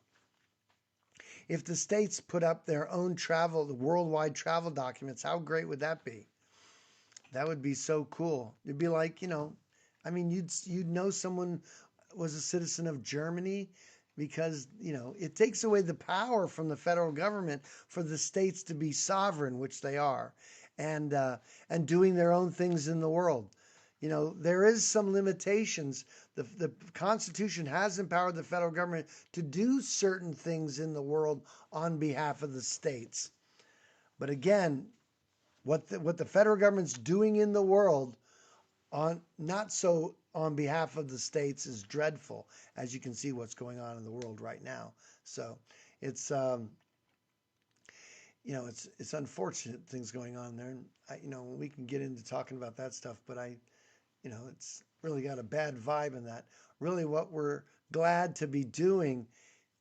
if the states put up their own travel, the worldwide travel documents. How great would that be? That would be so cool. It'd be like, I mean, you'd know someone was a citizen of Germany because, it takes away the power from the federal government for the states to be sovereign, which they are, and doing their own things in the world. There is some limitations. The Constitution has empowered the federal government to do certain things in the world on behalf of the states. But again, what the federal government's doing in the world on not so on behalf of the states is dreadful, as you can see what's going on in the world right now. So it's it's unfortunate things going on there, and we can get into talking about that stuff, but it's really got a bad vibe in that. Really, what we're glad to be doing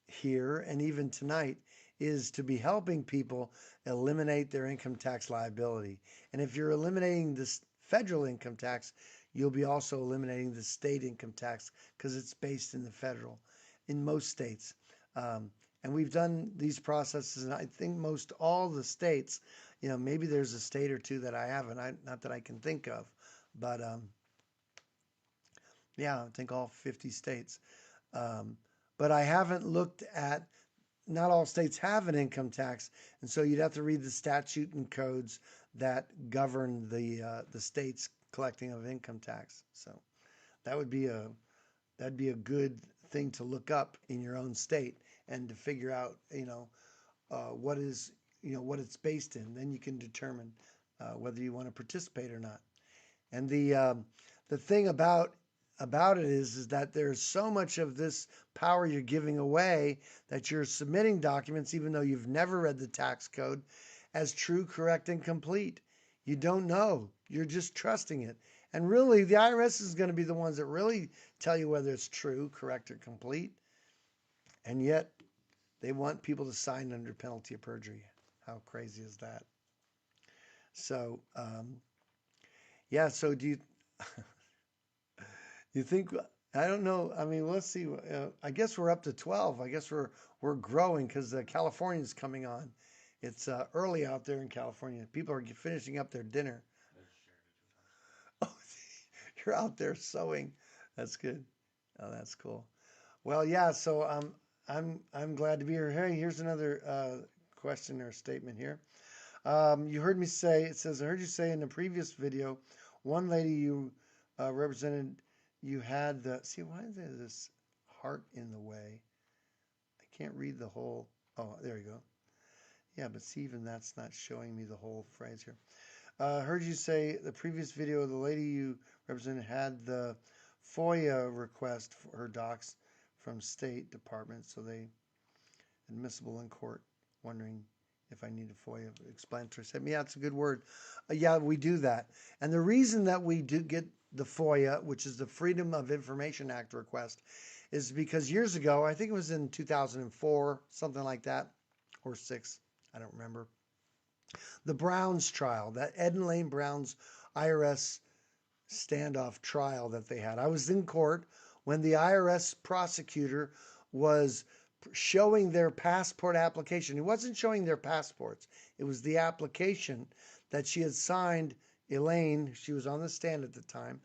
here and even tonight is to be helping people eliminate their income tax liability. And if you're eliminating this federal income tax, you'll be also eliminating the state income tax because it's based in the federal in most states. And we've done these processes, and I think most all the states, maybe there's a state or two that I haven't, not that I can think of, but yeah, I think all 50 states. But I haven't looked at, not all states have an income tax, and so you'd have to read the statute and codes that govern the states collecting of income tax. So that would be that'd be a good thing to look up in your own state and to figure out, what is, what it's based in. Then you can determine whether you want to participate or not. And the thing about it is that there's so much of this power you're giving away that you're submitting documents, even though you've never read the tax code, as true, correct, and complete. You don't know. You're just trusting it. And really, the IRS is going to be the ones that really tell you whether it's true, correct, or complete. And yet, they want people to sign under penalty of perjury. How crazy is that? So, yeah. So do you? You think, I don't know. I mean, let's see. I guess we're up to 12. I guess we're growing because California is coming on. It's early out there in California. People are finishing up their dinner. Oh, you're out there sewing. That's good. Oh, that's cool. Well, yeah. So I'm glad to be here. Hey, here's another question or statement here. You heard me say. It says, I heard you say in the previous video, one lady you represented. You had the, see, why is there this heart in the way? I can't read the whole, oh, there you go. Yeah, but see, even that's not showing me the whole phrase here. Heard you say the previous video, the lady you represented had the FOIA request for her docs from State Department, so they admissible in court, wondering if I need a FOIA explanatory statement. Yeah, it's a good word. Yeah, we do that. And the reason that we do get the FOIA, which is the Freedom of Information Act request, is because years ago, I think it was in 2004, something like that, or 6, I don't remember, the Browns trial, that Ed and Lane Brown's IRS standoff trial that they had. I was in court when the IRS prosecutor was showing their passport application. He wasn't showing their passports. It was the application that she had signed. Elaine, she was on the stand at the time,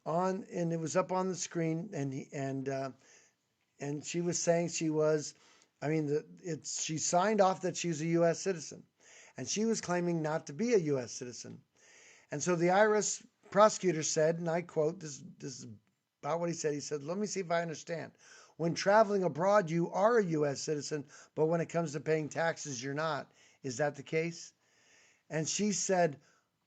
and it was up on the screen, and she was saying she was, I mean, she signed off that she was a U.S. citizen, and she was claiming not to be a U.S. citizen. And so the IRS prosecutor said, and I quote, this is about what he said. He said, let me see if I understand. When traveling abroad, you are a U.S. citizen, but when it comes to paying taxes, you're not. Is that the case? And she said,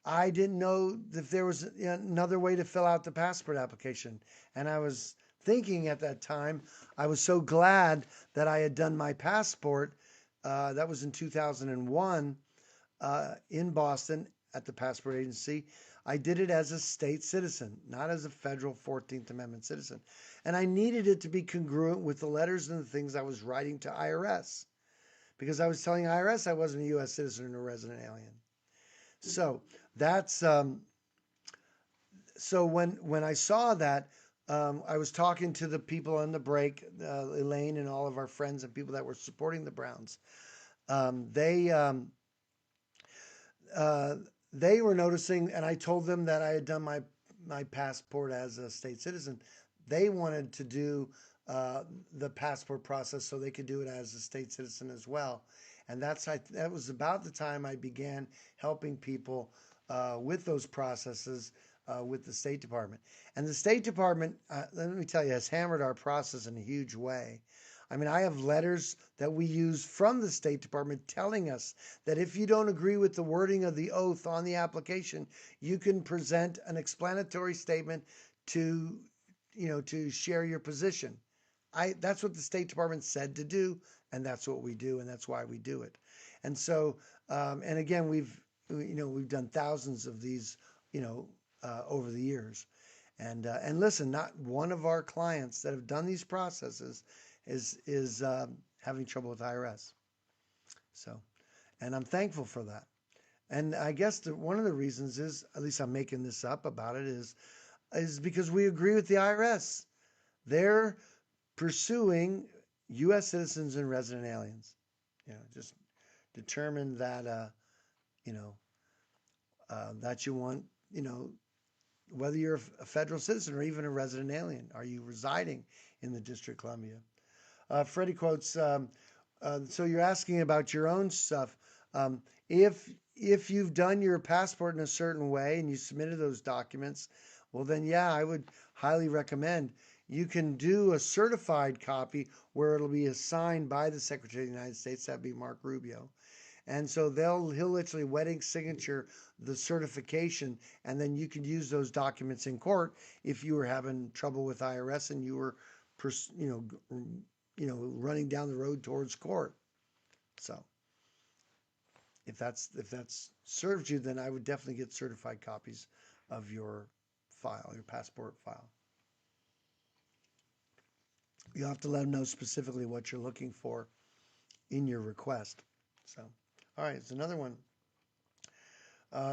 I didn't know if there was another way to fill out the passport application. And I was thinking at that time, I was so glad that I had done my passport. That was in 2001 in Boston at the passport agency. I did it as a state citizen, not as a federal 14th Amendment citizen. And I needed it to be congruent with the letters and the things I was writing to IRS because I was telling IRS I wasn't a U.S. citizen or resident alien. So that's so when I saw that, I was talking to the people on the break, Elaine and all of our friends and people that were supporting the Browns. They uh, they were noticing, and I told them that I had done my passport as a state citizen. They wanted to do uh, the passport process so they could do it as a state citizen as well. And that was about the time I began helping people with those processes with the State Department. And the State Department, let me tell you, has hammered our process in a huge way. I mean, I have letters that we use from the State Department telling us that if you don't agree with the wording of the oath on the application, you can present an explanatory statement to, to share your position. That's what the State Department said to do, and that's what we do, and that's why we do it. And so, and again, we've done thousands of these, over the years. And listen, not one of our clients that have done these processes is having trouble with IRS. So, and I'm thankful for that. And I guess one of the reasons is, at least I'm making this up about it, is because we agree with the IRS. They're pursuing U.S. citizens and resident aliens. Just determine that you know that you want whether you're a federal citizen or even a resident alien. Are you residing in the District of Columbia? Freddie quotes. So you're asking about your own stuff. Um, if you've done your passport in a certain way and you submitted those documents, well then yeah, I would highly recommend you can do a certified copy where it'll be assigned by the Secretary of the United States. That'd be Mark Rubio. And so he'll literally wedding signature the certification, and then you can use those documents in court if you were having trouble with IRS and you were, you running down the road towards court. So if that's served you, then I would definitely get certified copies of your file, your passport file. You'll have to let them know specifically what you're looking for in your request. So, all right, it's another one.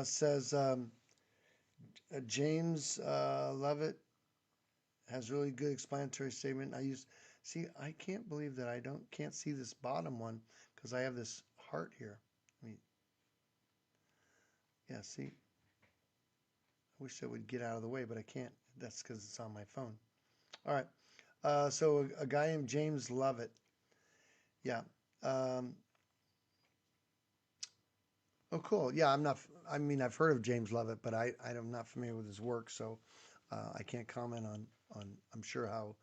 Says James Lovett has really good explanatory statement. I can't believe that I can't see this bottom one because I have this heart here. I mean, yeah, see, I wish that would get out of the way, but I can't. That's because it's on my phone. All right. So a guy named James Lovett. Yeah. Um, oh, cool. Yeah, I'm not. I mean, I've heard of James Lovett, but I'm not familiar with his work, so I can't comment on. I'm sure how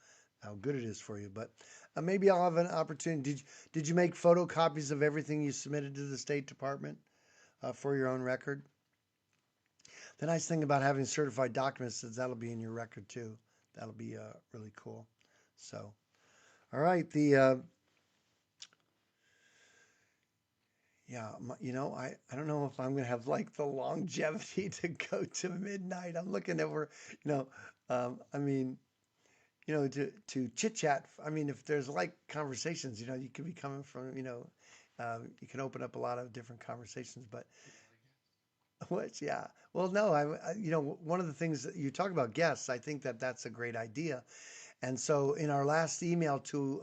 good it is for you, but maybe I'll have an opportunity. Did you make photocopies of everything you submitted to the State Department for your own record? The nice thing about having certified documents is that'll be in your record too. That'll be really cool. So, all right, yeah, I don't know if I'm gonna have like the longevity to go to midnight. I'm looking over, you know, I mean, to chit chat. I mean, if there's like conversations, you could be coming from, you can open up a lot of different conversations. But what? Yeah. Well, no, one of the things that you talk about guests, I think that that's a great idea. And so in our last email to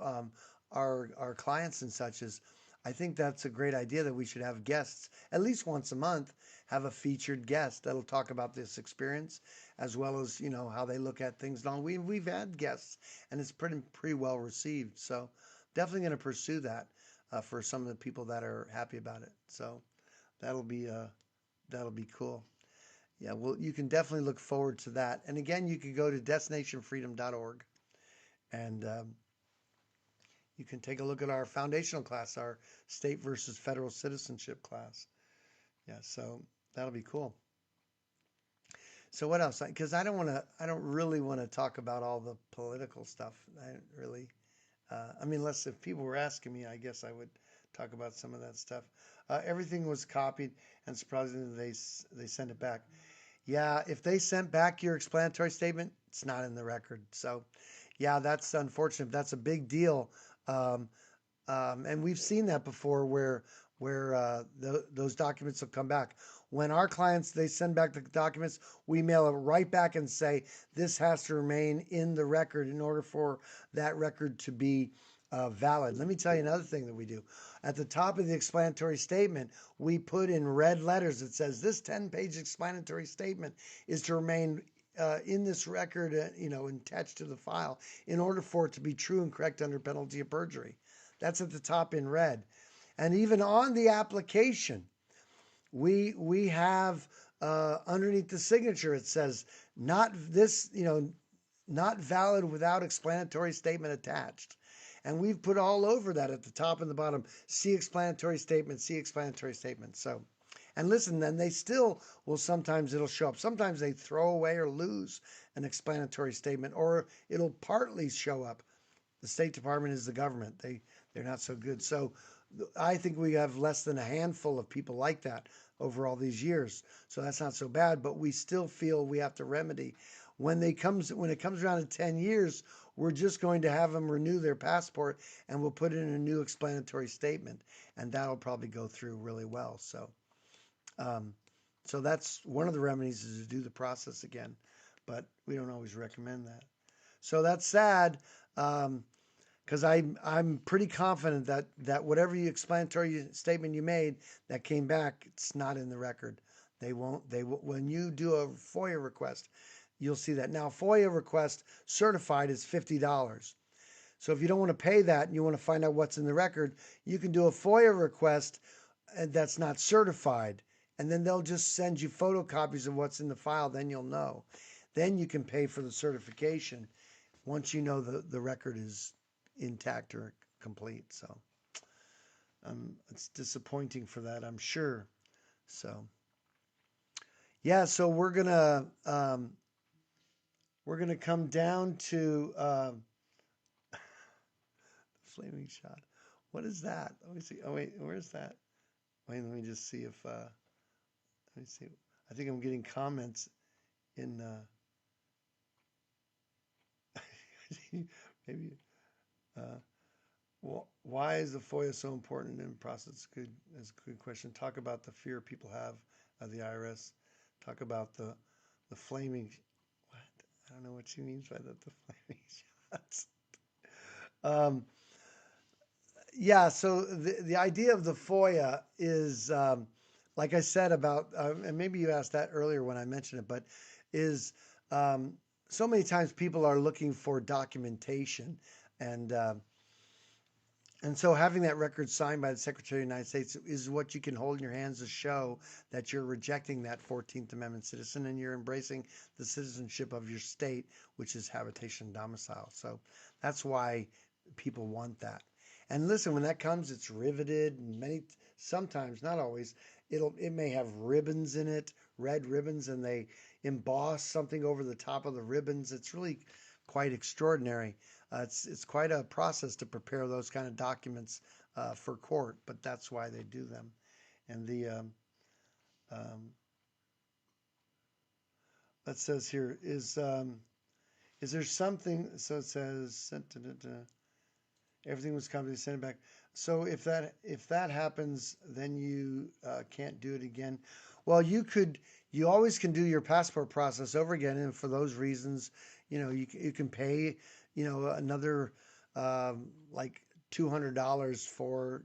our clients and such is, I think that's a great idea that we should have guests at least once a month, have a featured guest that'll talk about this experience as well as how they look at things. Now we've had guests and it's pretty well received. So definitely going to pursue that for some of the people that are happy about it. So that'll be uh, that'll be cool. Yeah, well, you can definitely look forward to that. And again, you can go to destinationfreedom.org and you can take a look at our foundational class, our state versus federal citizenship class. Yeah, so that'll be cool. So what else? Because I don't really want to talk about all the political stuff. I don't really, I mean, unless if people were asking me, I guess I would talk about some of that stuff. Everything was copied, and surprisingly, they sent it back. Yeah, if they sent back your explanatory statement, it's not in the record. So, yeah, that's unfortunate. That's a big deal. Um, and we've seen that before where those documents will come back. When our clients they send back the documents, we mail it right back and say this has to remain in the record in order for that record to be valid. Let me tell you another thing that we do. At the top of the explanatory statement, we put in red letters that says this 10-page explanatory statement is to remain in this record, attached to the file in order for it to be true and correct under penalty of perjury. That's at the top in red. And even on the application, we have underneath the signature it says not this, not valid without explanatory statement attached. And we've put all over that at the top and the bottom. See explanatory statement, see explanatory statement. So, and listen, then they still will sometimes it'll show up. Sometimes they throw away or lose an explanatory statement, or it'll partly show up. The State Department is the government. They're not so good. So I think we have less than a handful of people like that over all these years. So that's not so bad, but we still feel we have to remedy. When it comes around in 10 years, we're just going to have them renew their passport and we'll put in a new explanatory statement and that'll probably go through really well. Um, so that's one of the remedies is to do the process again, but we don't always recommend that. So that's sad. Because I'm pretty confident that whatever you explanatory statement you made that came back, it's not in the record. When you do a FOIA request, you'll see that. Now, FOIA request certified is $50. So if you don't want to pay that and you want to find out what's in the record, you can do a FOIA request that's not certified, and then they'll just send you photocopies of what's in the file. Then you'll know. Then you can pay for the certification once you know the record is intact or complete. So it's disappointing for that, I'm sure. So yeah, so we're gonna come down to flaming shot. What is that? Let me see. Oh wait, where's that? Wait, let me just see if let me see. I think I'm getting comments in maybe uh, why is the FOIA so important in process? Good, that's a good question. Talk about the fear people have of the IRS. Talk about the flaming. What? I don't know what she means by that. The flaming shots. Um, yeah. So the idea of the FOIA is, like I said about, and maybe you asked that earlier when I mentioned it, but is um, so many times people are looking for documentation and. And so having that record signed by the Secretary of the United States is what you can hold in your hands to show that you're rejecting that 14th Amendment citizen and you're embracing the citizenship of your state, which is habitation and domicile. So that's why people want that. And listen, when that comes, it's riveted and sometimes, not always, it may have ribbons in it, red ribbons, and they emboss something over the top of the ribbons. It's really quite extraordinary. It's quite a process to prepare those kind of documents for court, but that's why they do them. And the um, that says here is there something? So it says everything was completely sent back. So if that happens, then you can't do it again. Well, you always can do your passport process over again, and for those reasons, you can pay another like $200 for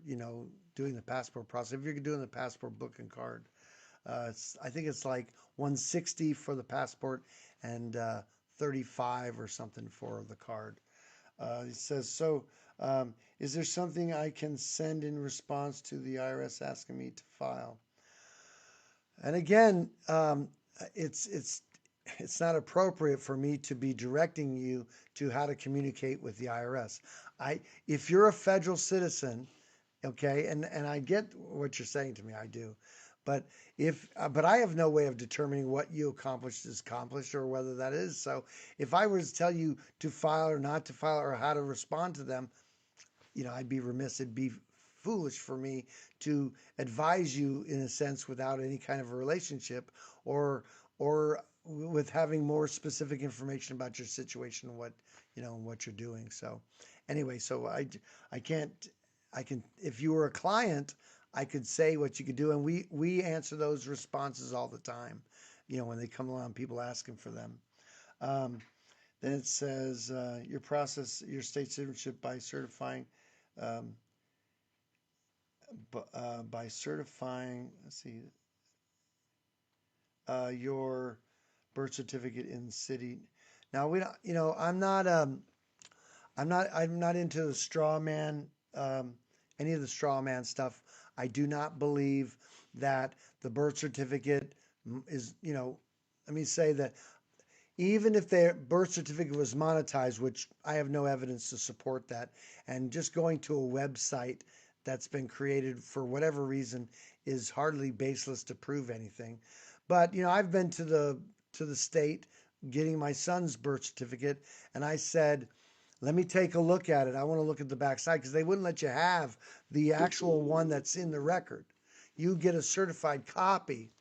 doing the passport process if you're doing the passport book and card. I think it's like 160 for the passport and 35 or something for the card. It says, so is there something I can send in response to the IRS asking me to file? And again, it's not appropriate for me to be directing you to how to communicate with the IRS. If you're a federal citizen, okay, and I get what you're saying to me, I do, but but I have no way of determining what you accomplished is accomplished or whether that is so. If I were to tell you to file or not to file or how to respond to them, I'd be remiss. It'd be foolish for me to advise you in a sense without any kind of a relationship or or with having more specific information about your situation and what what you're doing. So anyway, so I can't I can if you were a client, I could say what you could do, and we answer those responses all the time. When they come along, people asking for them. Um, then it says your process your state citizenship by certifying. Um, by certifying, let's see, your birth certificate in the city. Now we don't, I'm not into the straw man, um, any of the straw man stuff. I do not believe that the birth certificate is, let me say that even if their birth certificate was monetized, which I have no evidence to support that, and just going to a website that's been created for whatever reason is hardly baseless to prove anything. But I've been to the state getting my son's birth certificate, and I said, let me take a look at it. I want to look at the backside because they wouldn't let you have the actual one that's in the record. You get a certified copy.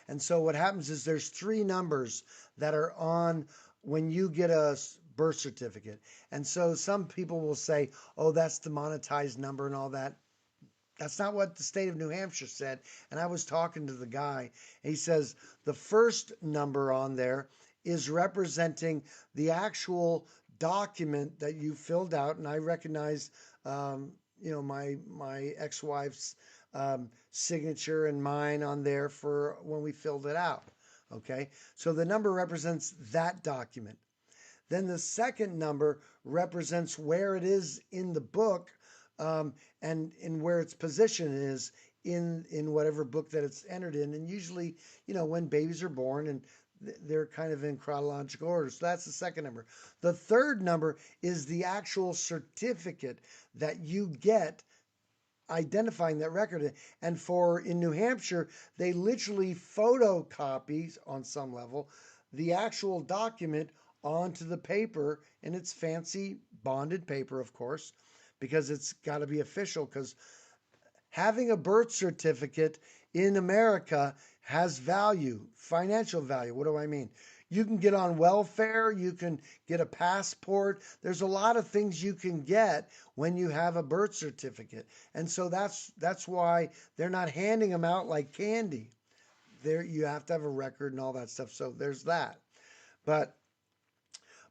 And so what happens is there's three numbers that are on when you get a birth certificate. And so some people will say, oh, that's the monetized number and all that. That's not what the state of New Hampshire said. And I was talking to the guy. And he says the first number on there is representing the actual document that you filled out. And I recognize, my ex-wife's signature and mine on there for when we filled it out. Okay, so the number represents that document. Then the second number represents where it is in the book, and in where its position is in whatever book that it's entered in. And usually, when babies are born and they're kind of in chronological order. So that's the second number. The third number is the actual certificate that you get identifying that record. And for in New Hampshire, they literally photocopies on some level the actual document onto the paper, and it's fancy bonded paper, of course, because it's got to be official. Because having a birth certificate in America has value, financial value. What do I mean? You can get on welfare, you can get a passport. There's a lot of things you can get when you have a birth certificate. And so that's why they're not handing them out like candy. There you have to have a record and all that stuff. So there's that. But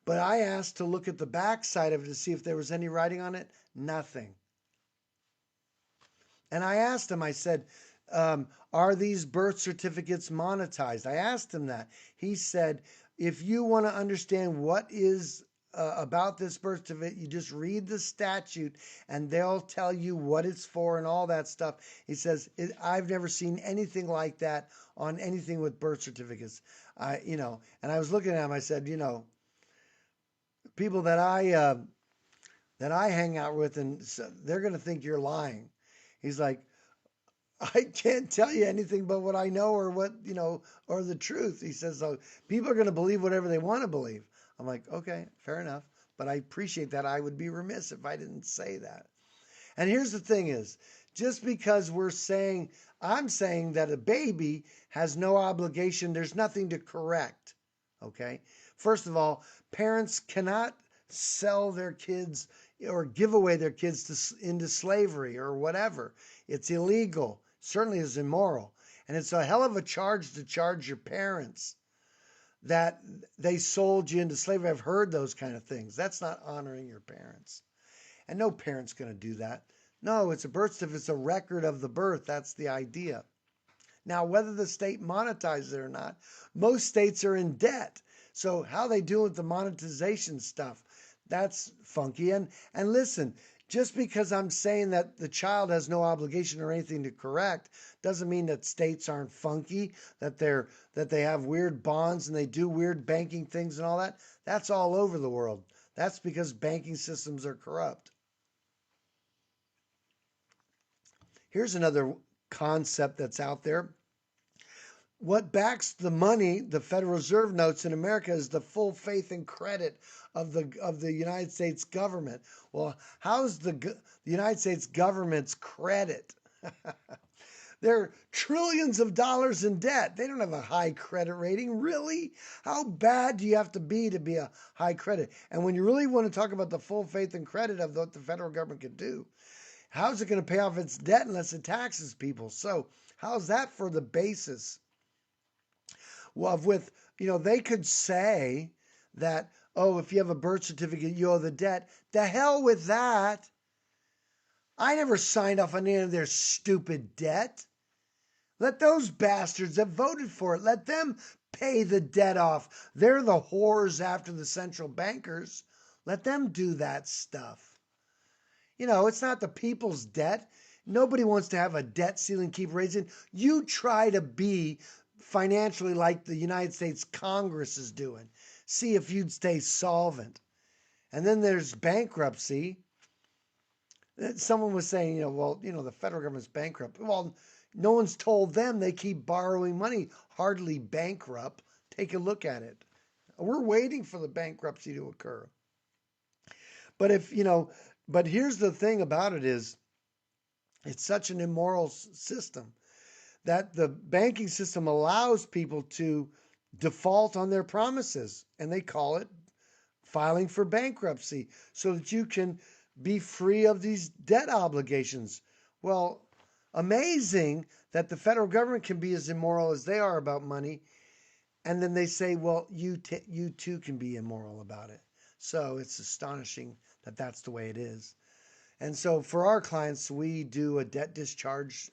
I asked to look at the back side of it to see if there was any writing on it. Nothing. And I asked him, I said, are these birth certificates monetized? I asked him that. He said, if you want to understand what is about this birth certificate, you just read the statute and they'll tell you what it's for and all that stuff. He says, I've never seen anything like that on anything with birth certificates. And I was looking at him, I said, people that I hang out with, and so they're going to think you're lying. He's like, I can't tell you anything but what I know or or the truth. He says, so people are going to believe whatever they want to believe. I'm like, okay, fair enough. But I appreciate that. I would be remiss if I didn't say that. And here's the thing is, just because I'm saying that a baby has no obligation, there's nothing to correct. Okay. First of all, parents cannot sell their kids or give away their kids into slavery or whatever. It's illegal. Certainly is immoral. And it's a hell of a charge to charge your parents that they sold you into slavery. I've heard those kind of things. That's not honoring your parents. And no parent's going to do that. No, it's a birth certificate. It's a record of the birth. That's the idea. Now, whether the state monetizes it or not, most states are in debt. So how they do with the monetization stuff, that's funky. And listen, just because I'm saying that the child has no obligation or anything to correct doesn't mean that states aren't funky, that they have weird bonds and they do weird banking things and all that. That's all over the world. That's because banking systems are corrupt. Here's another concept that's out there. What backs the money, the Federal Reserve notes in America, is the full faith and credit of the United States government. Well, how's the United States government's credit? They're trillions of dollars in debt. They don't have a high credit rating. Really? How bad do you have to be a high credit? And when you really want to talk about the full faith and credit of what the federal government can do, how's it going to pay off its debt unless it taxes people? So how's that for the basis? Well, with, they could say that, oh, if you have a birth certificate, you owe the debt. The hell with that. I never signed off on any of their stupid debt. Let those bastards that voted for it, let them pay the debt off. They're the whores after the central bankers. Let them do that stuff. It's not the people's debt. Nobody wants to have a debt ceiling keep raising. You try to be financially like the United States Congress is doing. See if you'd stay solvent. And then there's bankruptcy. Someone was saying, the federal government's bankrupt. Well, no one's told them they keep borrowing money, hardly bankrupt. Take a look at it. We're waiting for the bankruptcy to occur. But but here's the thing about it is it's such an immoral system that the banking system allows people to default on their promises, and they call it filing for bankruptcy so that you can be free of these debt obligations. Well, amazing that the federal government can be as immoral as they are about money, and then they say, well, you too can be immoral about it. So it's astonishing that that's the way it is. And so for our clients, we do a debt discharge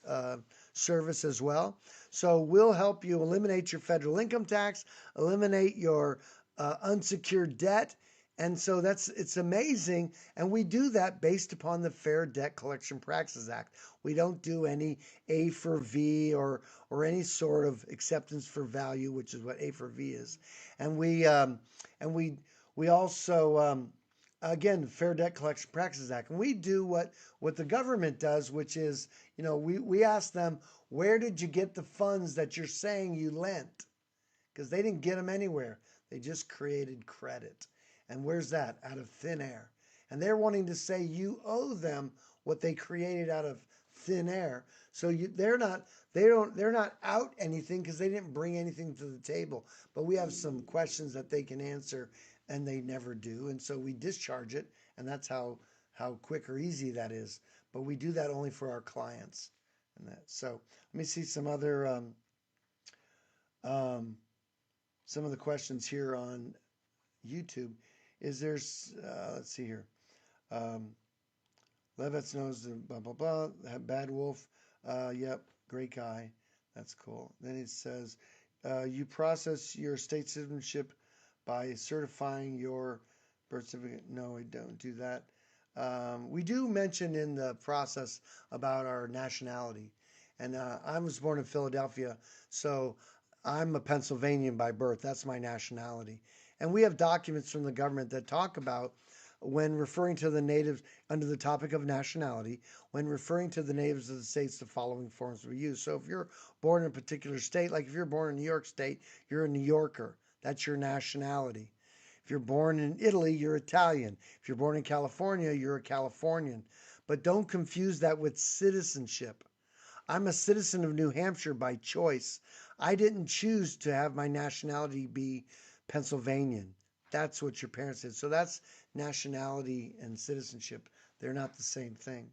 service as well. So we'll help you eliminate your federal income tax, eliminate your unsecured debt. And so it's amazing. And we do that based upon the Fair Debt Collection Practices Act. We don't do any A for V or any sort of acceptance for value, which is what A for V is. And we also again, Fair Debt Collection Practices Act. And we do what the government does, which is, we ask them, where did you get the funds that you're saying you lent? Because they didn't get them anywhere. They just created credit. And where's that? Out of thin air. And they're wanting to say you owe them what they created out of thin air. So they're not out anything because they didn't bring anything to the table. But we have some questions that they can answer, and they never do. And so we discharge it, and that's how quick or easy that is. But we do that only for our clients. And that. So let me see some other some of the questions here on YouTube. Is there's let's see here. Levitz knows the blah blah blah. Bad Wolf. Yep, great guy. That's cool. Then it says, you process your state citizenship by certifying your birth certificate. No, we don't do that. We do mention in the process about our nationality. And I was born in Philadelphia, so I'm a Pennsylvanian by birth. That's my nationality. And we have documents from the government that talk about when referring to the natives under the topic of nationality, when referring to the natives of the states, the following forms were used. So if you're born in a particular state, like if you're born in New York State, you're a New Yorker. That's your nationality. If you're born in Italy, you're Italian. If you're born in California, you're a Californian. But don't confuse that with citizenship. I'm a citizen of New Hampshire by choice. I didn't choose to have my nationality be Pennsylvanian. That's what your parents did. So that's nationality and citizenship. They're not the same thing.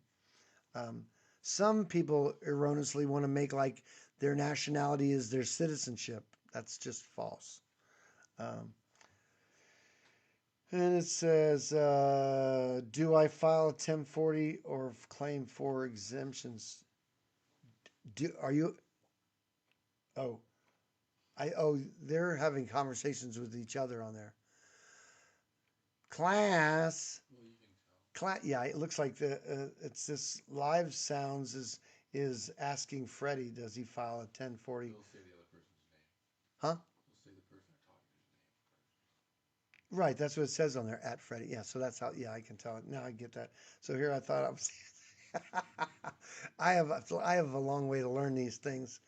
Some people erroneously want to make like their nationality is their citizenship. That's just false. Um, and it says, do I file a 1040 or claim for exemptions? Are you? Oh, they're having conversations with each other on there. Class. Yeah, it looks like it's this live sounds is asking Freddie, does he file a 1040? They'll say the other person's name. Huh? They'll say the person they're talking to's name. Right, that's what it says on there, at Freddie. Yeah, so that's how. Yeah, I can tell it now. I get that. So here I thought I was. I have a long way to learn these things.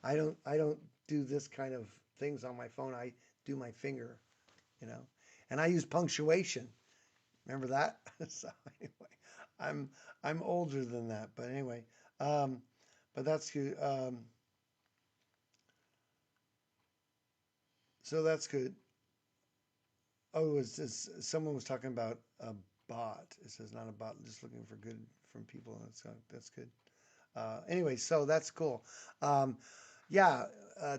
I don't do this kind of things on my phone. I do my finger. You know, and I use punctuation. Remember that? So anyway, I'm older than that, but anyway, but that's good. So that's good. Oh, someone was talking about a bot. It says not a bot, just looking for good from people. That's good. Anyway, so that's cool. Um, yeah,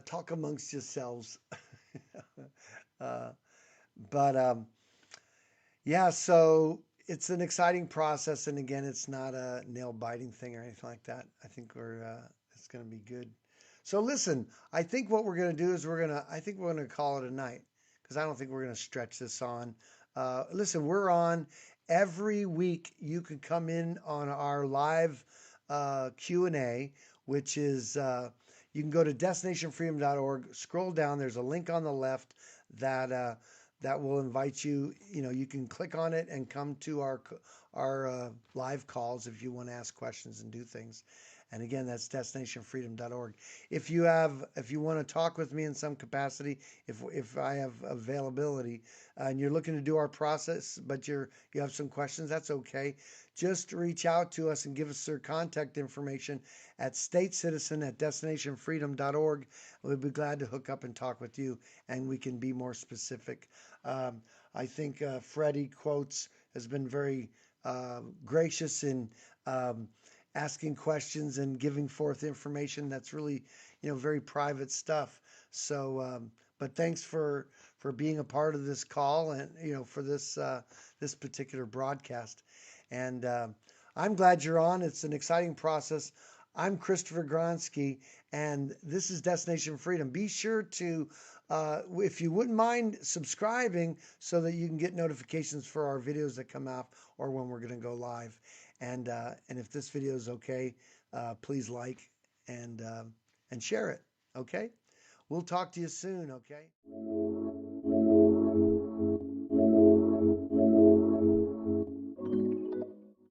talk amongst yourselves. uh, but yeah, so it's an exciting process, and again, it's not a nail biting thing or anything like that. I think it's going to be good. So listen, I think what we're going to do is I think we're going to call it a night because I don't think we're going to stretch this on. Listen, we're on every week. You can come in on our live Q&A, which is you can go to destinationfreedom.org, scroll down. There's a link on the left that that will invite you. You know, you can click on it and come to our live calls if you want to ask questions and do things. And again, that's destinationfreedom.org. If you want to talk with me in some capacity, if I have availability, and you're looking to do our process, but you have some questions, that's okay. Just reach out to us and give us your contact information at statecitizen@destinationfreedom.org. We'll be glad to hook up and talk with you, and we can be more specific. Um, I think Freddie Quotes has been very gracious in um, asking questions and giving forth information that's really, very private stuff. So, but thanks for being a part of this call and for this particular broadcast. And I'm glad you're on. It's an exciting process. I'm Christopher Gronski, and this is Destination Freedom. Be sure to, if you wouldn't mind, subscribing so that you can get notifications for our videos that come out or when we're going to go live. And if this video is okay, please like and and share it. Okay, we'll talk to you soon. Okay.